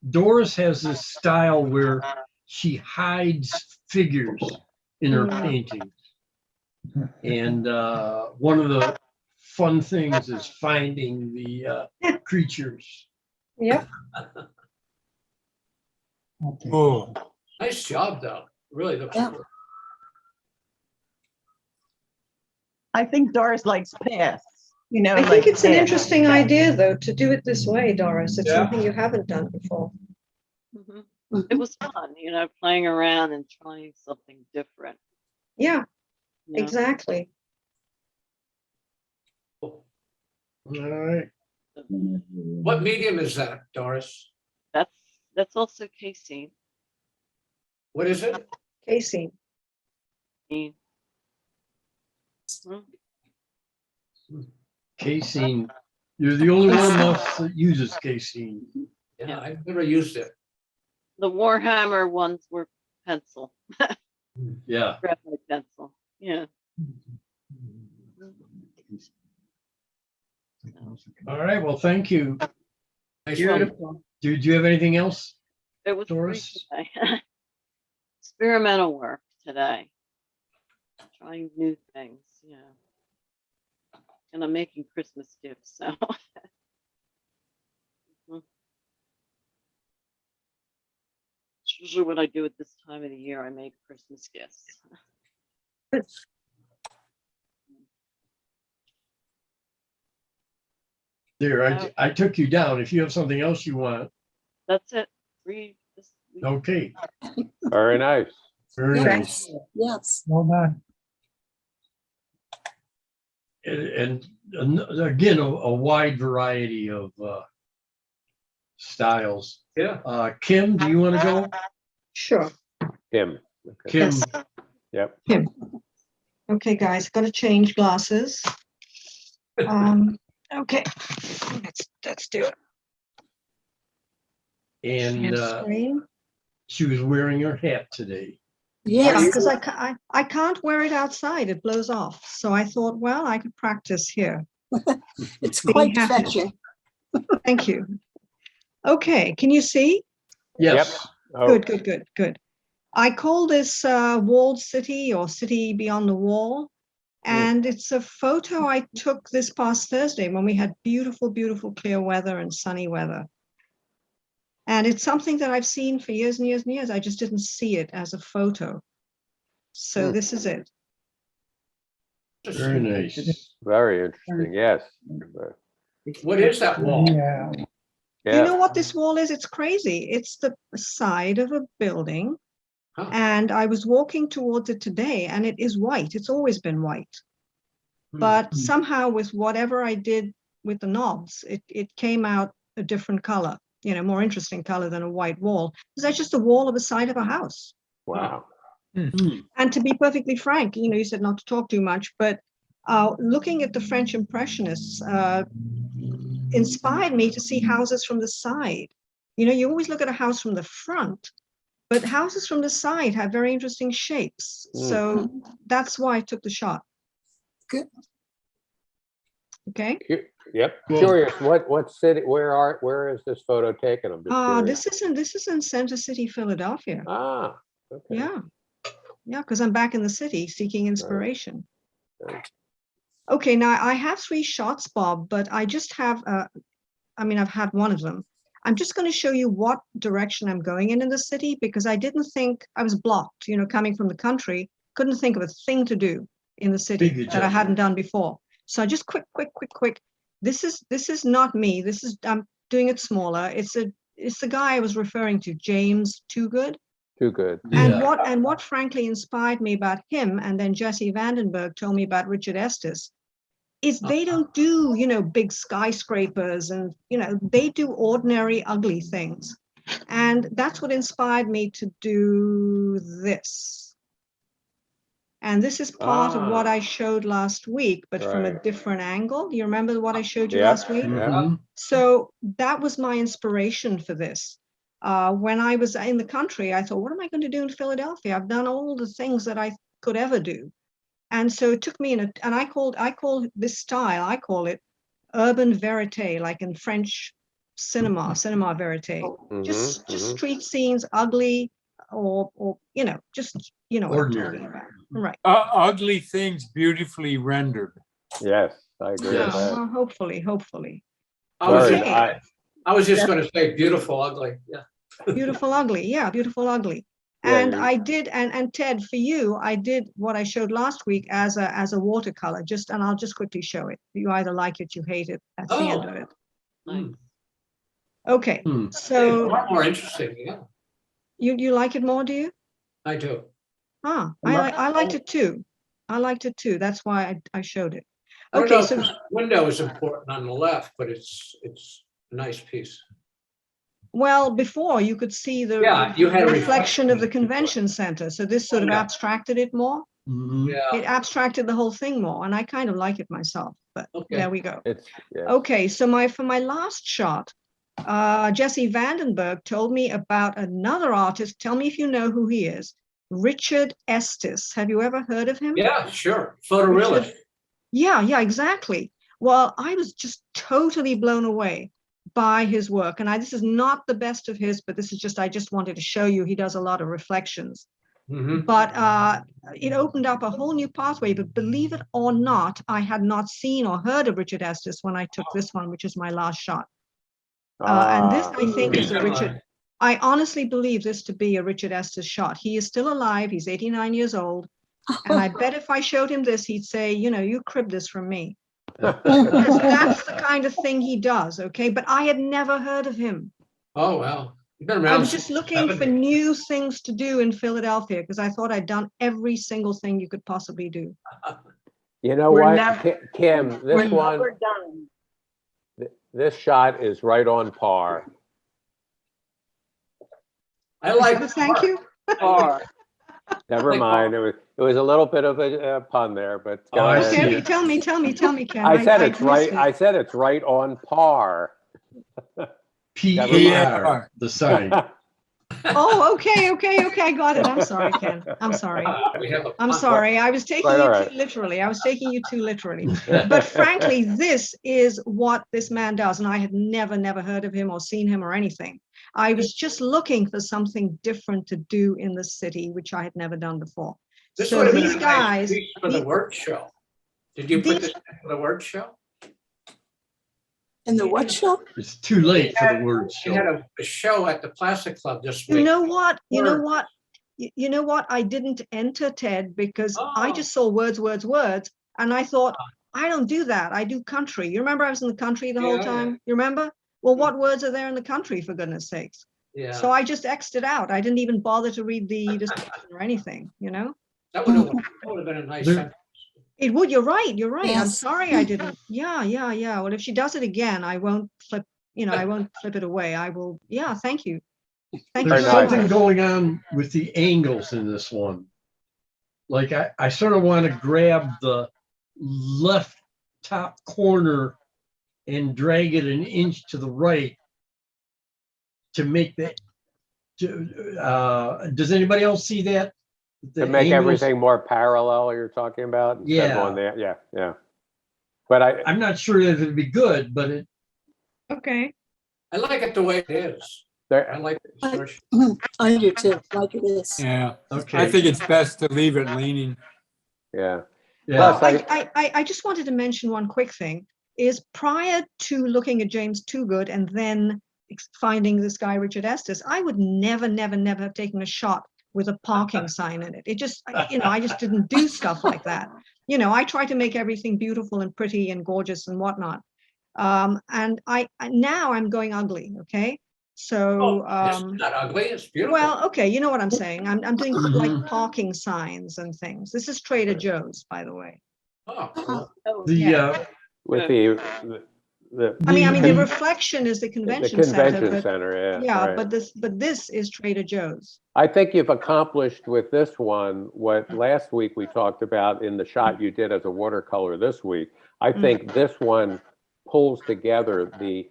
Doris has this style where she hides figures in her Mm. paintings. And one of the fun things is finding the creatures. Yep. Okay. Oh, Nice job, though. Really looks Yeah. good. I think Doris likes paths, you know. I think like it's an paths. interesting idea, though, to do it this way, Doris. It's Yeah. something you haven't done before. Mhm. It was fun, playing around and trying something different. Yeah, you know? exactly. All right. What medium is that, Doris? That's also casein. What is it? Casey. Mhm. Casein. You're the only one of us that uses casein. Yeah, Yeah. I've never used it. The Warhammer ones were pencil, Yeah. graphite pencil. Yeah. All right. Well, thank you. Nice one. Beautiful. Do you have anything else? It was free Doris? today. Experimental work today. Trying new things, And I'm making Christmas gifts, so. It's usually what I do at this time of the year. I make Christmas gifts. There, I took you down. If you have something else you want, That's it. Read this. okay. very nice. Very nice. Yes. Well done. And again, a wide variety of styles. Yeah. Kim, do you want to go? Sure. Tim. Okay. Kim, Yes. Yep. Okay, guys, got to change glasses. Okay, let's do it. and Share screen. she was wearing her hat today. Yeah, Yes. because I can't wear it outside. It blows off. So I thought, well, I could practice here. It's Being quite happy. fetching. Thank you. Okay, can you see? Yes. Oh, Good. I call this Walled City or City Beyond the Wall. And it's a photo I took this past Thursday when we had beautiful, beautiful clear weather and sunny weather. And it's something that I've seen for years and years and years. I just didn't see it as a photo. So Hmm. this is it. Very nice. Very interesting, yes. What is that wall? Yeah. You Yeah, know what this wall is? It's crazy. It's the side of a building. Huh. And I was walking towards it today and it is white. It's always been white. Hmm. But somehow with whatever I did with the knobs, it came out a different color, more interesting color than a white wall. That's just a wall of a side of a house. wow. And to be perfectly frank, you said not to talk too much, but looking at the French Impressionists inspired me to see houses from the side. You always look at a house from the front, but houses from the side have very interesting shapes. Mm. So that's why I took the shot. Good. Okay. Yep, Cool. curious, what city, where is this photo taken? I'm just curious. This is in Center City, Philadelphia. Ah, okay. Yeah. Yeah, because I'm back in the city seeking inspiration. Right. Okay, now I have 3 shots, Bob, but I just have, I've had one of them. I'm just going to show you what direction I'm going in the city because I didn't think I was blocked, coming from the country, couldn't think of a thing to do in the city Big that I hadn't adjustment. done before. So just quick. This is not me. I'm doing it smaller. It's the guy I was referring to, James Toogood. Too good. And Yeah. what frankly inspired me about him, and then Jesse Vandenberg told me about Richard Estes, is they don't do, big skyscrapers and, they do ordinary, ugly things. And that's what inspired me to do this. And this is part of what I showed last week, but from a Right. different angle. You remember what I showed you Yep. last week? Yeah. Mhm. So that was my inspiration for this. When I was in the country, I thought, what am I going to do in Philadelphia? I've done all the things that I could ever do. And so it took me and I call this style, I call it urban verite, like in French cinema verite. Just street scenes, ugly or just what I'm Ordinary. talking about. Right. Ugly things beautifully rendered. Yes, I agree Yeah, with that. well, hopefully. I was Very, Okay. I was just gonna say beautiful, ugly, yeah. Beautiful, ugly. Yeah, beautiful, ugly. Yeah, And you- I did, and Ted, for you, I did what I showed last week as a watercolor. And I'll just quickly show it. You either like it, you hate it. That's the end of it. Hmm. Okay, Hmm. It's a so lot more interesting, yeah, you like it more, do you? I do. I liked it too. I liked it too. That's why I showed it. I don't know Okay, if so this window is important on the left, but it's a nice piece. well, before you could see the Yeah, you had a reflection of the reflection. convention center. So this sort of Yeah. abstracted it more. Mhm. Yeah, It abstracted the whole thing more, and I kind of like it myself. But Okay. there we go. it's, yes. Okay, so for my last shot, Jesse Vandenberg told me about another artist. Tell me if you know who he is. Richard Estes. Have you ever heard of him? yeah, sure, photorealist. Yeah, exactly. Well, I was just totally blown away by his work. And this is not the best of his, but this is just, I just wanted to show you, he does a lot of reflections. Mhm. But it opened up a whole new pathway. But believe it or not, I had not seen or heard of Richard Estes when I took this one, which is my last shot. And this, I think, is a Richard. I honestly believe this to be a Richard Estes shot. He is still alive. He's 89 years old. And I bet if I showed him this, he'd say, you cribbed this from me. Because that's the kind of thing he does, okay? But I had never heard of him. Oh, well, you've been I around. was just since looking for 70. new things to do in Philadelphia because I thought I'd done every single thing you could possibly do. You know We're what, never- Kim, We're this one, never done. this shot is right on par. I like. Thank you. Or Never Like mind, it was a little bit of a pun there, but Oh, go I ahead. see Okay, it. tell me, Ken. I said I it's right, missed it. I said it's right on par. PAR, the sign. Oh, okay. I got it. I'm sorry, Ken. I'm sorry. We have a. I'm sorry. I was taking Right, you all right. too literally. But frankly, this is what this man does. And I had never heard of him or seen him or anything. I was just looking for something different to do in the city, which I had never done before. This So would have been these a nice guys, piece for the word show. Did you put these- this in for the word show? In the what show? It's too late for the word We had show. a show at the Plastic Club this You week. know what? You know Word. what? You know what? I didn't enter, Ted, because I Oh. just saw words, words, words, and I thought, I don't do that. I do country. You remember I was in the country the whole Yeah, yeah. time? You remember? Well, what words are there in the country, for goodness sakes? Yeah, So I just X'd it out. I didn't even bother to read the description or anything, you know? that would have been a nice There- sentence. It would, you're right, you're right. I'm Yes. sorry I didn't. Yeah, yeah, yeah. Well, if she does it again, I won't flip, I won't flip it away. I will, yeah, thank you. Thank you There's Very very nice. something much. going on with the angles in this one. Like I sort of want to grab the left top corner and drag it an inch to the right to make that. Does anybody else see that? The To make angles- everything more parallel, you're talking about? Instead of on there, yeah, yeah. But I'm not sure that it'd be good, but it, Okay. I like it the way it is. there, I like the distortion. I do too, like it is. Yeah, okay. I think it's best to leave it leaning. yeah. Yeah, Plus, I just wanted to mention one quick thing, is prior to looking at James Toogood and then finding this guy, Richard Estes, I would never, never, never have taken a shot with a parking sign in it. It just, I just didn't do stuff like that. I try to make everything beautiful and pretty and gorgeous and whatnot. And now I'm going ugly, okay? So, It's not ugly, it's beautiful. well, okay, you know what I'm saying. I'm doing Mhm. like parking signs and things. This is Trader Joe's, by the way. Oh, cool. the, yeah. With the I mean, the the- reflection is the the convention convention center, but center, yeah. yeah, right. but this is Trader Joe's. I think you've accomplished with this one what last week we talked about in the shot you did as a watercolor this week. I think this one pulls together the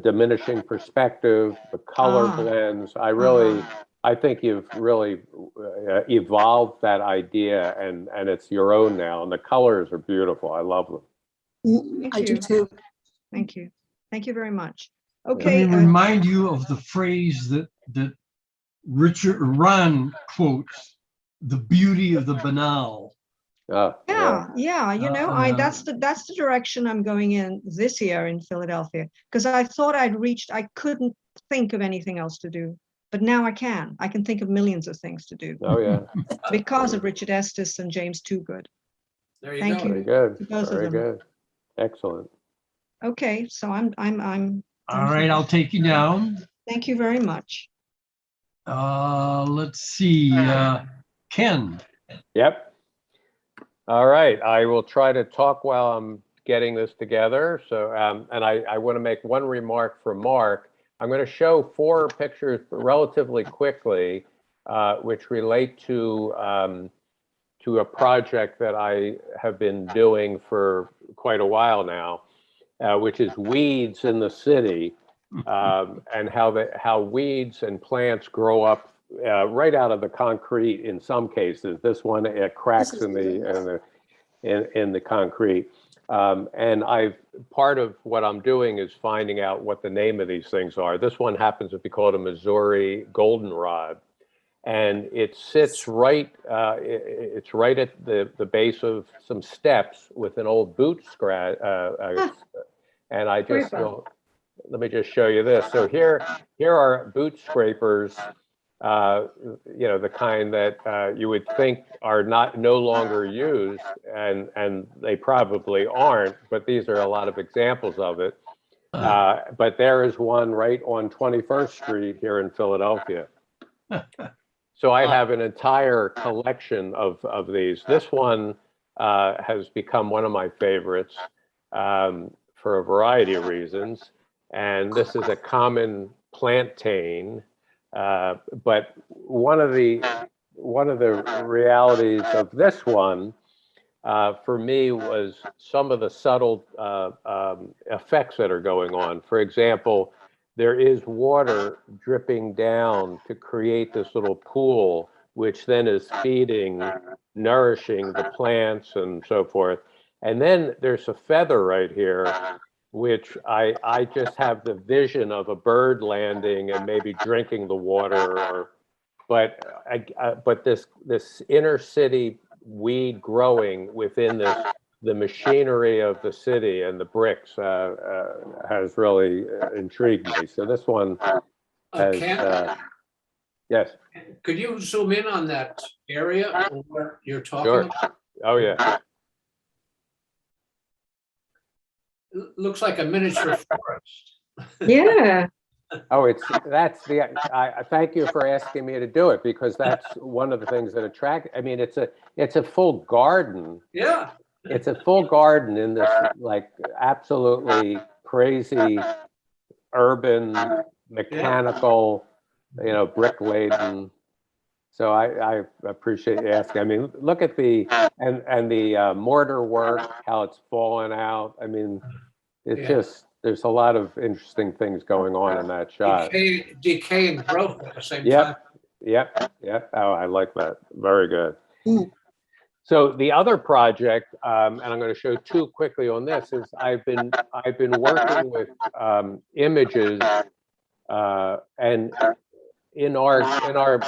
diminishing perspective, the color Ah. blends. I think you've really evolved that idea and it's your own now. And the colors are beautiful. I love them. Thank I do you. too. Thank you. Thank you very much. Let Okay. me remind you of the phrase that Ron quotes, the beauty of the banal. Oh, yeah, that's the direction I'm going in this year in Philadelphia, because I thought I couldn't think of anything else to do, but now I can think of millions of things to do Oh, yeah. because of Richard Estes and James Toogood. There you Thank go. you. Very good. To both of Very them. good. Excellent. Okay, so I'm All right, I'll take you down. thank you very much. Let's see, Ken. Yep. All right. I will try to talk while I'm getting this together. So, and I want to make one remark for Mark. I'm going to show 4 pictures relatively quickly, which relate to a project that I have been doing for quite a while now, which is weeds in the city, and how weeds and plants grow up right out of the concrete in some cases. This one, it cracks in the concrete. And part of what I'm doing is finding out what the name of these things are. This one happens to be called a Missouri goldenrod. And it sits right, it's right at the base of some steps with an old boot scratch. And I just will, let me just show you this. So here are boot scrapers, the kind that you would think are no longer used, and they probably aren't, but these are a lot of examples of it. But there is one right on 21st Street here in Philadelphia. So I have an entire collection of these. This one has become one of my favorites for a variety of reasons. And this is a common plantain. But one of the realities of this one for me was some of the subtle effects that are going on. For example, there is water dripping down to create this little pool, which then is feeding, nourishing the plants and so forth. And then there's a feather right here, which I just have the vision of a bird landing and maybe drinking the water. But this inner city weed growing within this the machinery of the city and the bricks has really intrigued me. So this one has, Ken, yes, could you zoom in on that area where you're talking sure. about? Oh, yeah. Looks like a miniature forest. Yeah, Oh, I thank you for asking me to do it, because that's one of the things that attract, I mean, it's a full garden. Yeah, It's a full garden in this like absolutely crazy urban mechanical, brick laden. So I appreciate you asking. I mean, look at the mortar work, how it's fallen out. I mean, it's Yeah. just, there's a lot of interesting things going on in that shot. decay and growth at the same Yep. time. Yep. Oh, I like that. Very good. Mm. So the other project, and I'm going to show two quickly on this, is I've been working with images, and in our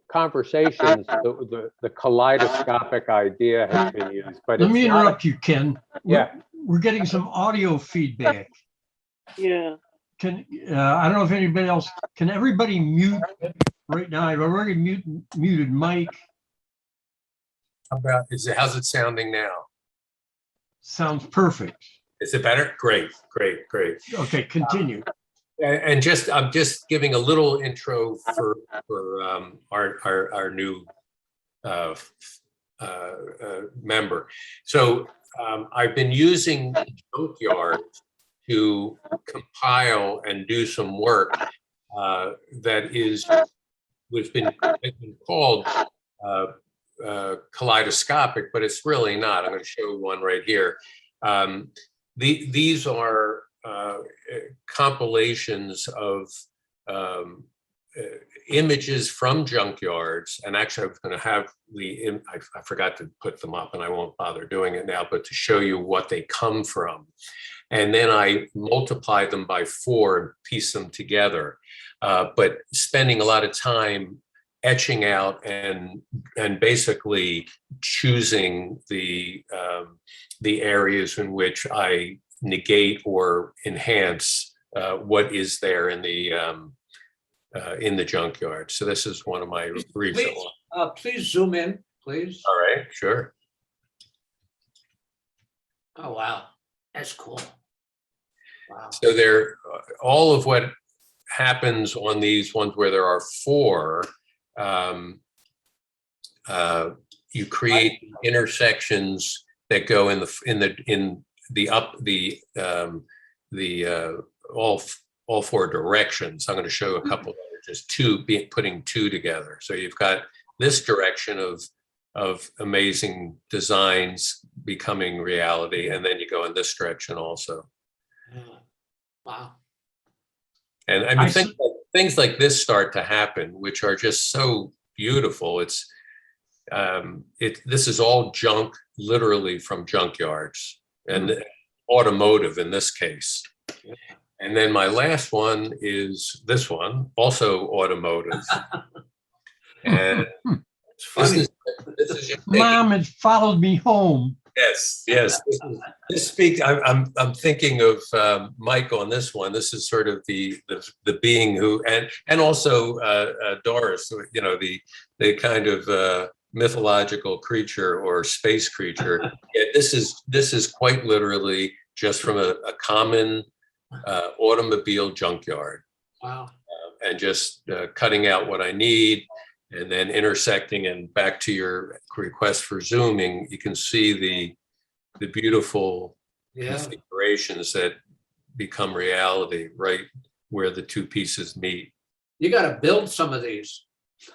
conversations, the kaleidoscopic idea has been used, but Let me it's not- interrupt you, Ken. Yeah. We're getting some audio feedback. Yeah. I don't know if anybody else, can everybody mute right now? I've already muted Mike. How's it sounding now? Sounds perfect. Is it better? Great. Okay, continue. And I'm just giving a little intro for our new member. So I've been using Junkyard to compile and do some work that has been called kaleidoscopic, but it's really not. I'm going to show one right here. These are compilations of images from junkyards, and actually I was going to have I forgot to put them up, and I won't bother doing it now, but to show you what they come from. And then I multiply them by 4 and piece them together, but spending a lot of time etching out and basically choosing the areas in which I negate or enhance what is there in the junkyard. So this is one of my recent ones. Please zoom in, please. All right, sure. Oh, wow, that's cool. Wow. So all of what happens on these ones where there are 4, you create intersections that go in all 4 directions. I'm going to show a couple that are just putting 2 together. So you've got this direction of amazing designs becoming reality, and then you go in this direction also. Yeah. Wow. And I mean, things like this start to happen, which are just so beautiful. This is all junk, literally from junkyards, and automotive in this case. And then my last one is this one, also automotive. And It's funny. this is just Mom, it followed me home. Yes. This speaks. I'm thinking of Mike on this one. This is sort of the being who, and also Doris. The kind of mythological creature or space creature. Yeah, this is quite literally just from a common automobile junkyard, Wow. and just cutting out what I need. And then intersecting, and back to your request for zooming, you can see the beautiful configurations that become reality right where the 2 pieces meet. You got to build some of these.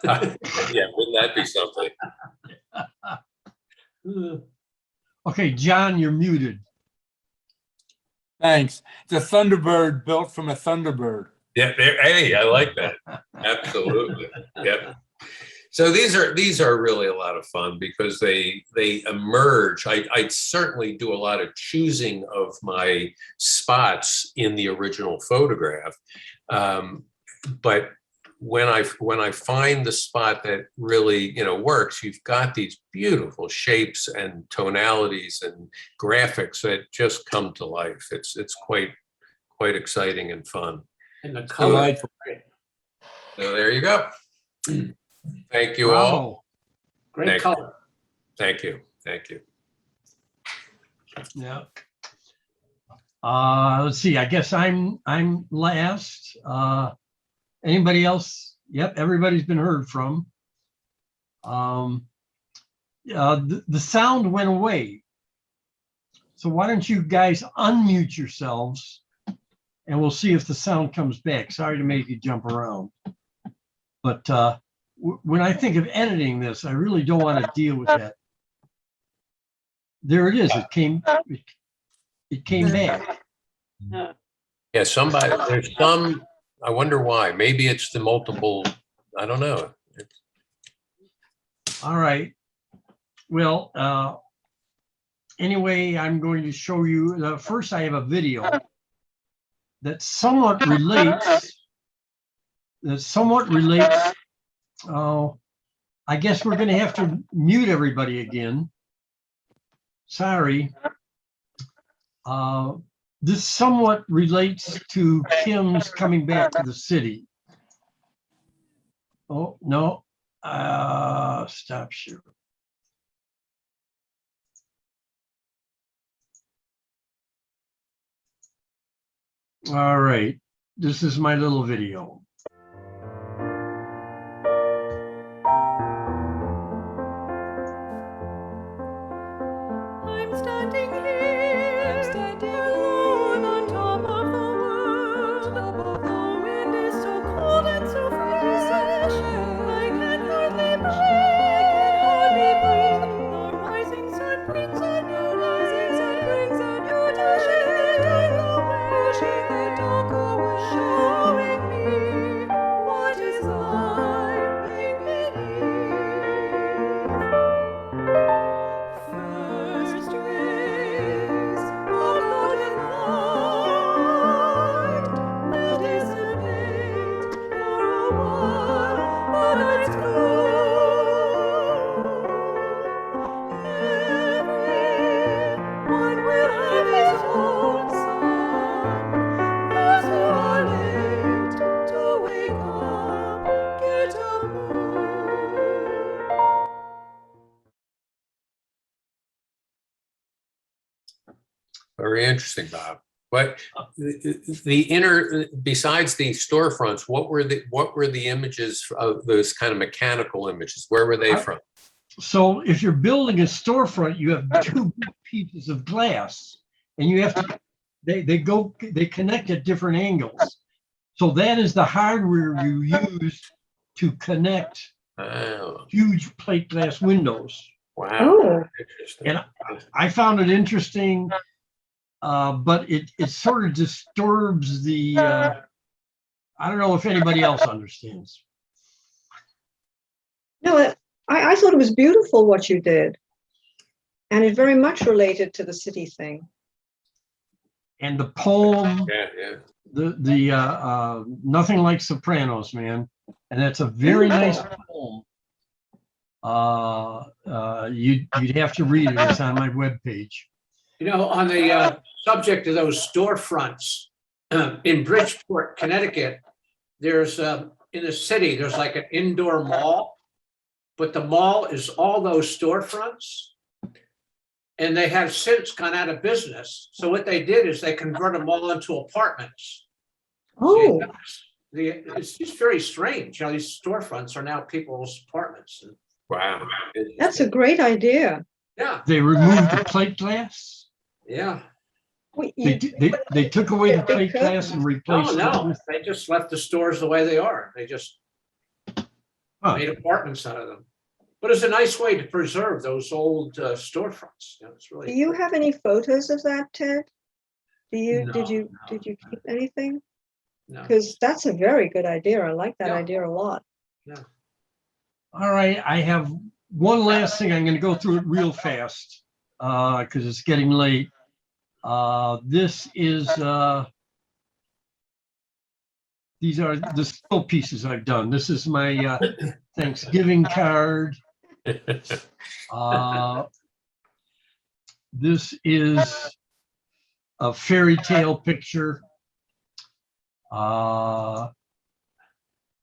Yeah, wouldn't that be something? Okay, John, you're muted. Thanks. The Thunderbird built from a Thunderbird. Yeah, hey, I like that. Absolutely. Yep. So these are really a lot of fun because they emerge. I certainly do a lot of choosing of my spots in the original photograph, but when I find the spot that really, works, you've got these beautiful shapes and tonalities and graphics that just come to life. It's quite exciting and fun. And the color. Delightful. So there you go. Thank you all. Bravo. Great Thank color. Thank you. Thank you. Yeah. Let's see, I guess I'm last. Anybody else? Yep, everybody's been heard from. The sound went away. So why don't you guys unmute yourselves and we'll see if the sound comes back. Sorry to make you jump around. But when I think of editing this, I really don't want to deal with that. There it is. It came back. Uh, Yeah, there's some, I wonder why. Maybe it's the multiple, I don't know. All right. Well, anyway, I'm going to show you, first I have a video that somewhat relates, I guess we're going to have to mute everybody again. Sorry. This somewhat relates to Kim's coming back to the city. Oh, no. Stop share. All right. This is my little video. I'm standing here, alone on top of the world. The wind is so cold and so fresh, I can hardly breathe. The rising sun brings a new day, wishing the dark away, showing me what is lying beneath. First rays of golden light will dissipate for a while, but it's everyone will have his own sun. Those who are late to wake up get a moon. Very interesting, Bob. But the inner, besides the storefronts, what were the images of those kind of mechanical images? Where were they from? So if you're building a storefront, you have two big pieces of glass and you have to, they connect at different angles. So that is the hardware you use to connect Oh, huge plate glass windows. wow. Oh. Interesting. And I found it interesting, but it sort of disturbs the, I don't know if anybody else understands. No, I thought it was beautiful what you did. And it very much related to the city thing. And the poem, Yeah, yeah. the Nothing Like Sopranos, man. And that's a very nice poem. You'd have to read it. It's on my webpage. On the subject of those storefronts, in Bridgeport, Connecticut, there's, in the city, there's like an indoor mall, but the mall is all those storefronts. And they have since gone out of business. So what they did is they converted them all into apartments. Oh, It's just very strange. These storefronts are now people's apartments. And Wow. that's a great idea. yeah, They removed the plate glass. yeah. They took away the plate glass and No, replaced it no, with. they just left the stores the way they are. They just Huh. made apartments out of them. But it's a nice way to preserve those old storefronts. It's Do really. you have any photos of that, Ted? Did No, you no. keep anything? No. Because that's a very good idea. I like that Yeah. idea a lot. All right, I have one last thing. I'm going to go through it real fast because it's getting late. This is these are the still pieces I've done. This is my Thanksgiving card. This is a fairy tale picture.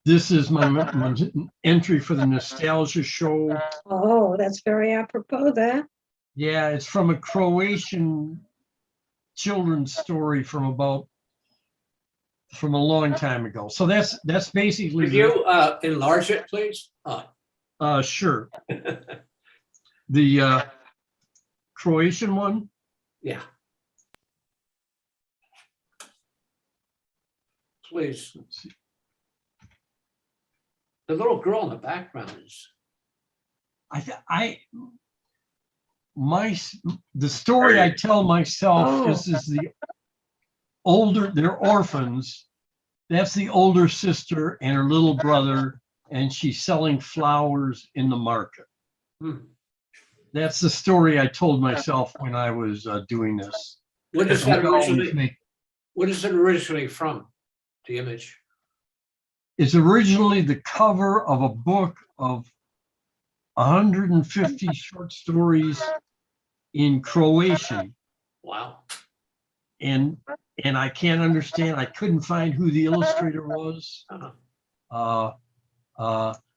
This is my entry for the nostalgia show. Oh, that's very apropos there. Yeah, it's from a Croatian children's story from a long time ago. So that's basically Could you enlarge it, please? sure. The Croatian one. Yeah. Please. Let's see. The little girl in the background is, The story I tell myself Oh. is they're orphans. That's the older sister and her little brother, and she's selling flowers in the market. Hmm. That's the story I told myself when I was doing this. what is And that we always originally, make- what is it originally from? The image? It's originally the cover of a book of 150 short stories in Croatian. Wow. And I can't understand, I couldn't find who the illustrator was.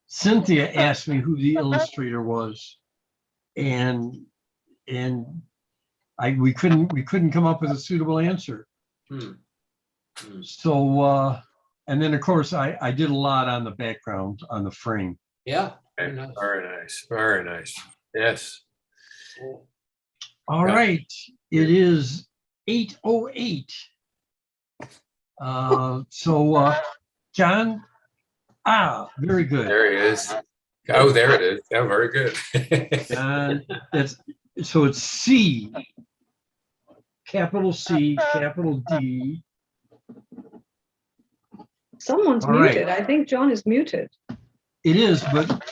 Cynthia asked me who the illustrator was. And we couldn't come up with a suitable answer. Hmm. Hmm. So, and then of course, I did a lot on the background, on the frame. Yeah. Very nice. Very nice, very nice. Yes. All Yeah. right, it is 8:08. John, very good. There he is. Oh, there it is. Yeah, very good. And so it's C, capital C, capital D. Someone's All right. muted. I think John is muted. It is, but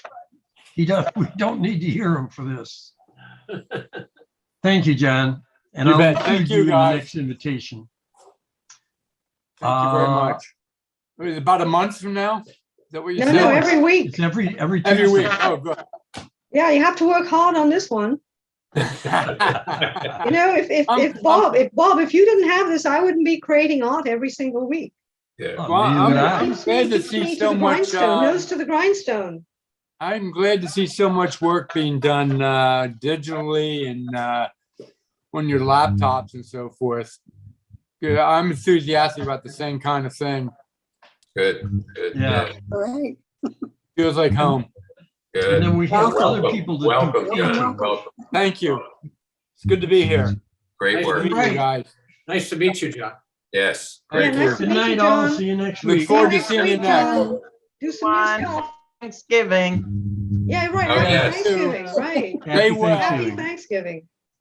we don't need to hear him for this. Thank you, John. And You I'll bet. include Thank you, you in the guys. next invitation. Thank you very Uh, much. What is it, about a month from now? Is that what you No, said? no, every week. It's every Every Tuesday. week. Oh, good. Yeah, you have to work hard on this one. You know, if you didn't have this, I wouldn't be creating art every single week. Yeah. Oh, Well, neither would I. Keeps glad to keeps see me so the much, grindstone, nose to the grindstone. I'm glad to see so much work being done digitally and on your laptops and so forth. Yeah, I'm enthusiastic about the same kind of thing. Good, good. Yeah. All right. Feels like home. And Good. then we have Welcome. other people that Welcome, do John. painting. Welcome. Thank you. It's good to be here. Great Nice Good to work. meet you Right. guys. Nice to meet you, John. Yes, Thank great Yeah, nice work. to Good meet you, night, all. John. See you next Look week. forward to Next seeing you week, next. John. Do some new One. stuff. Thanksgiving. Yeah, right. Oh, Happy yes. Thanksgiving, right. Happy well. Happy Thanksgiving. Thanksgiving.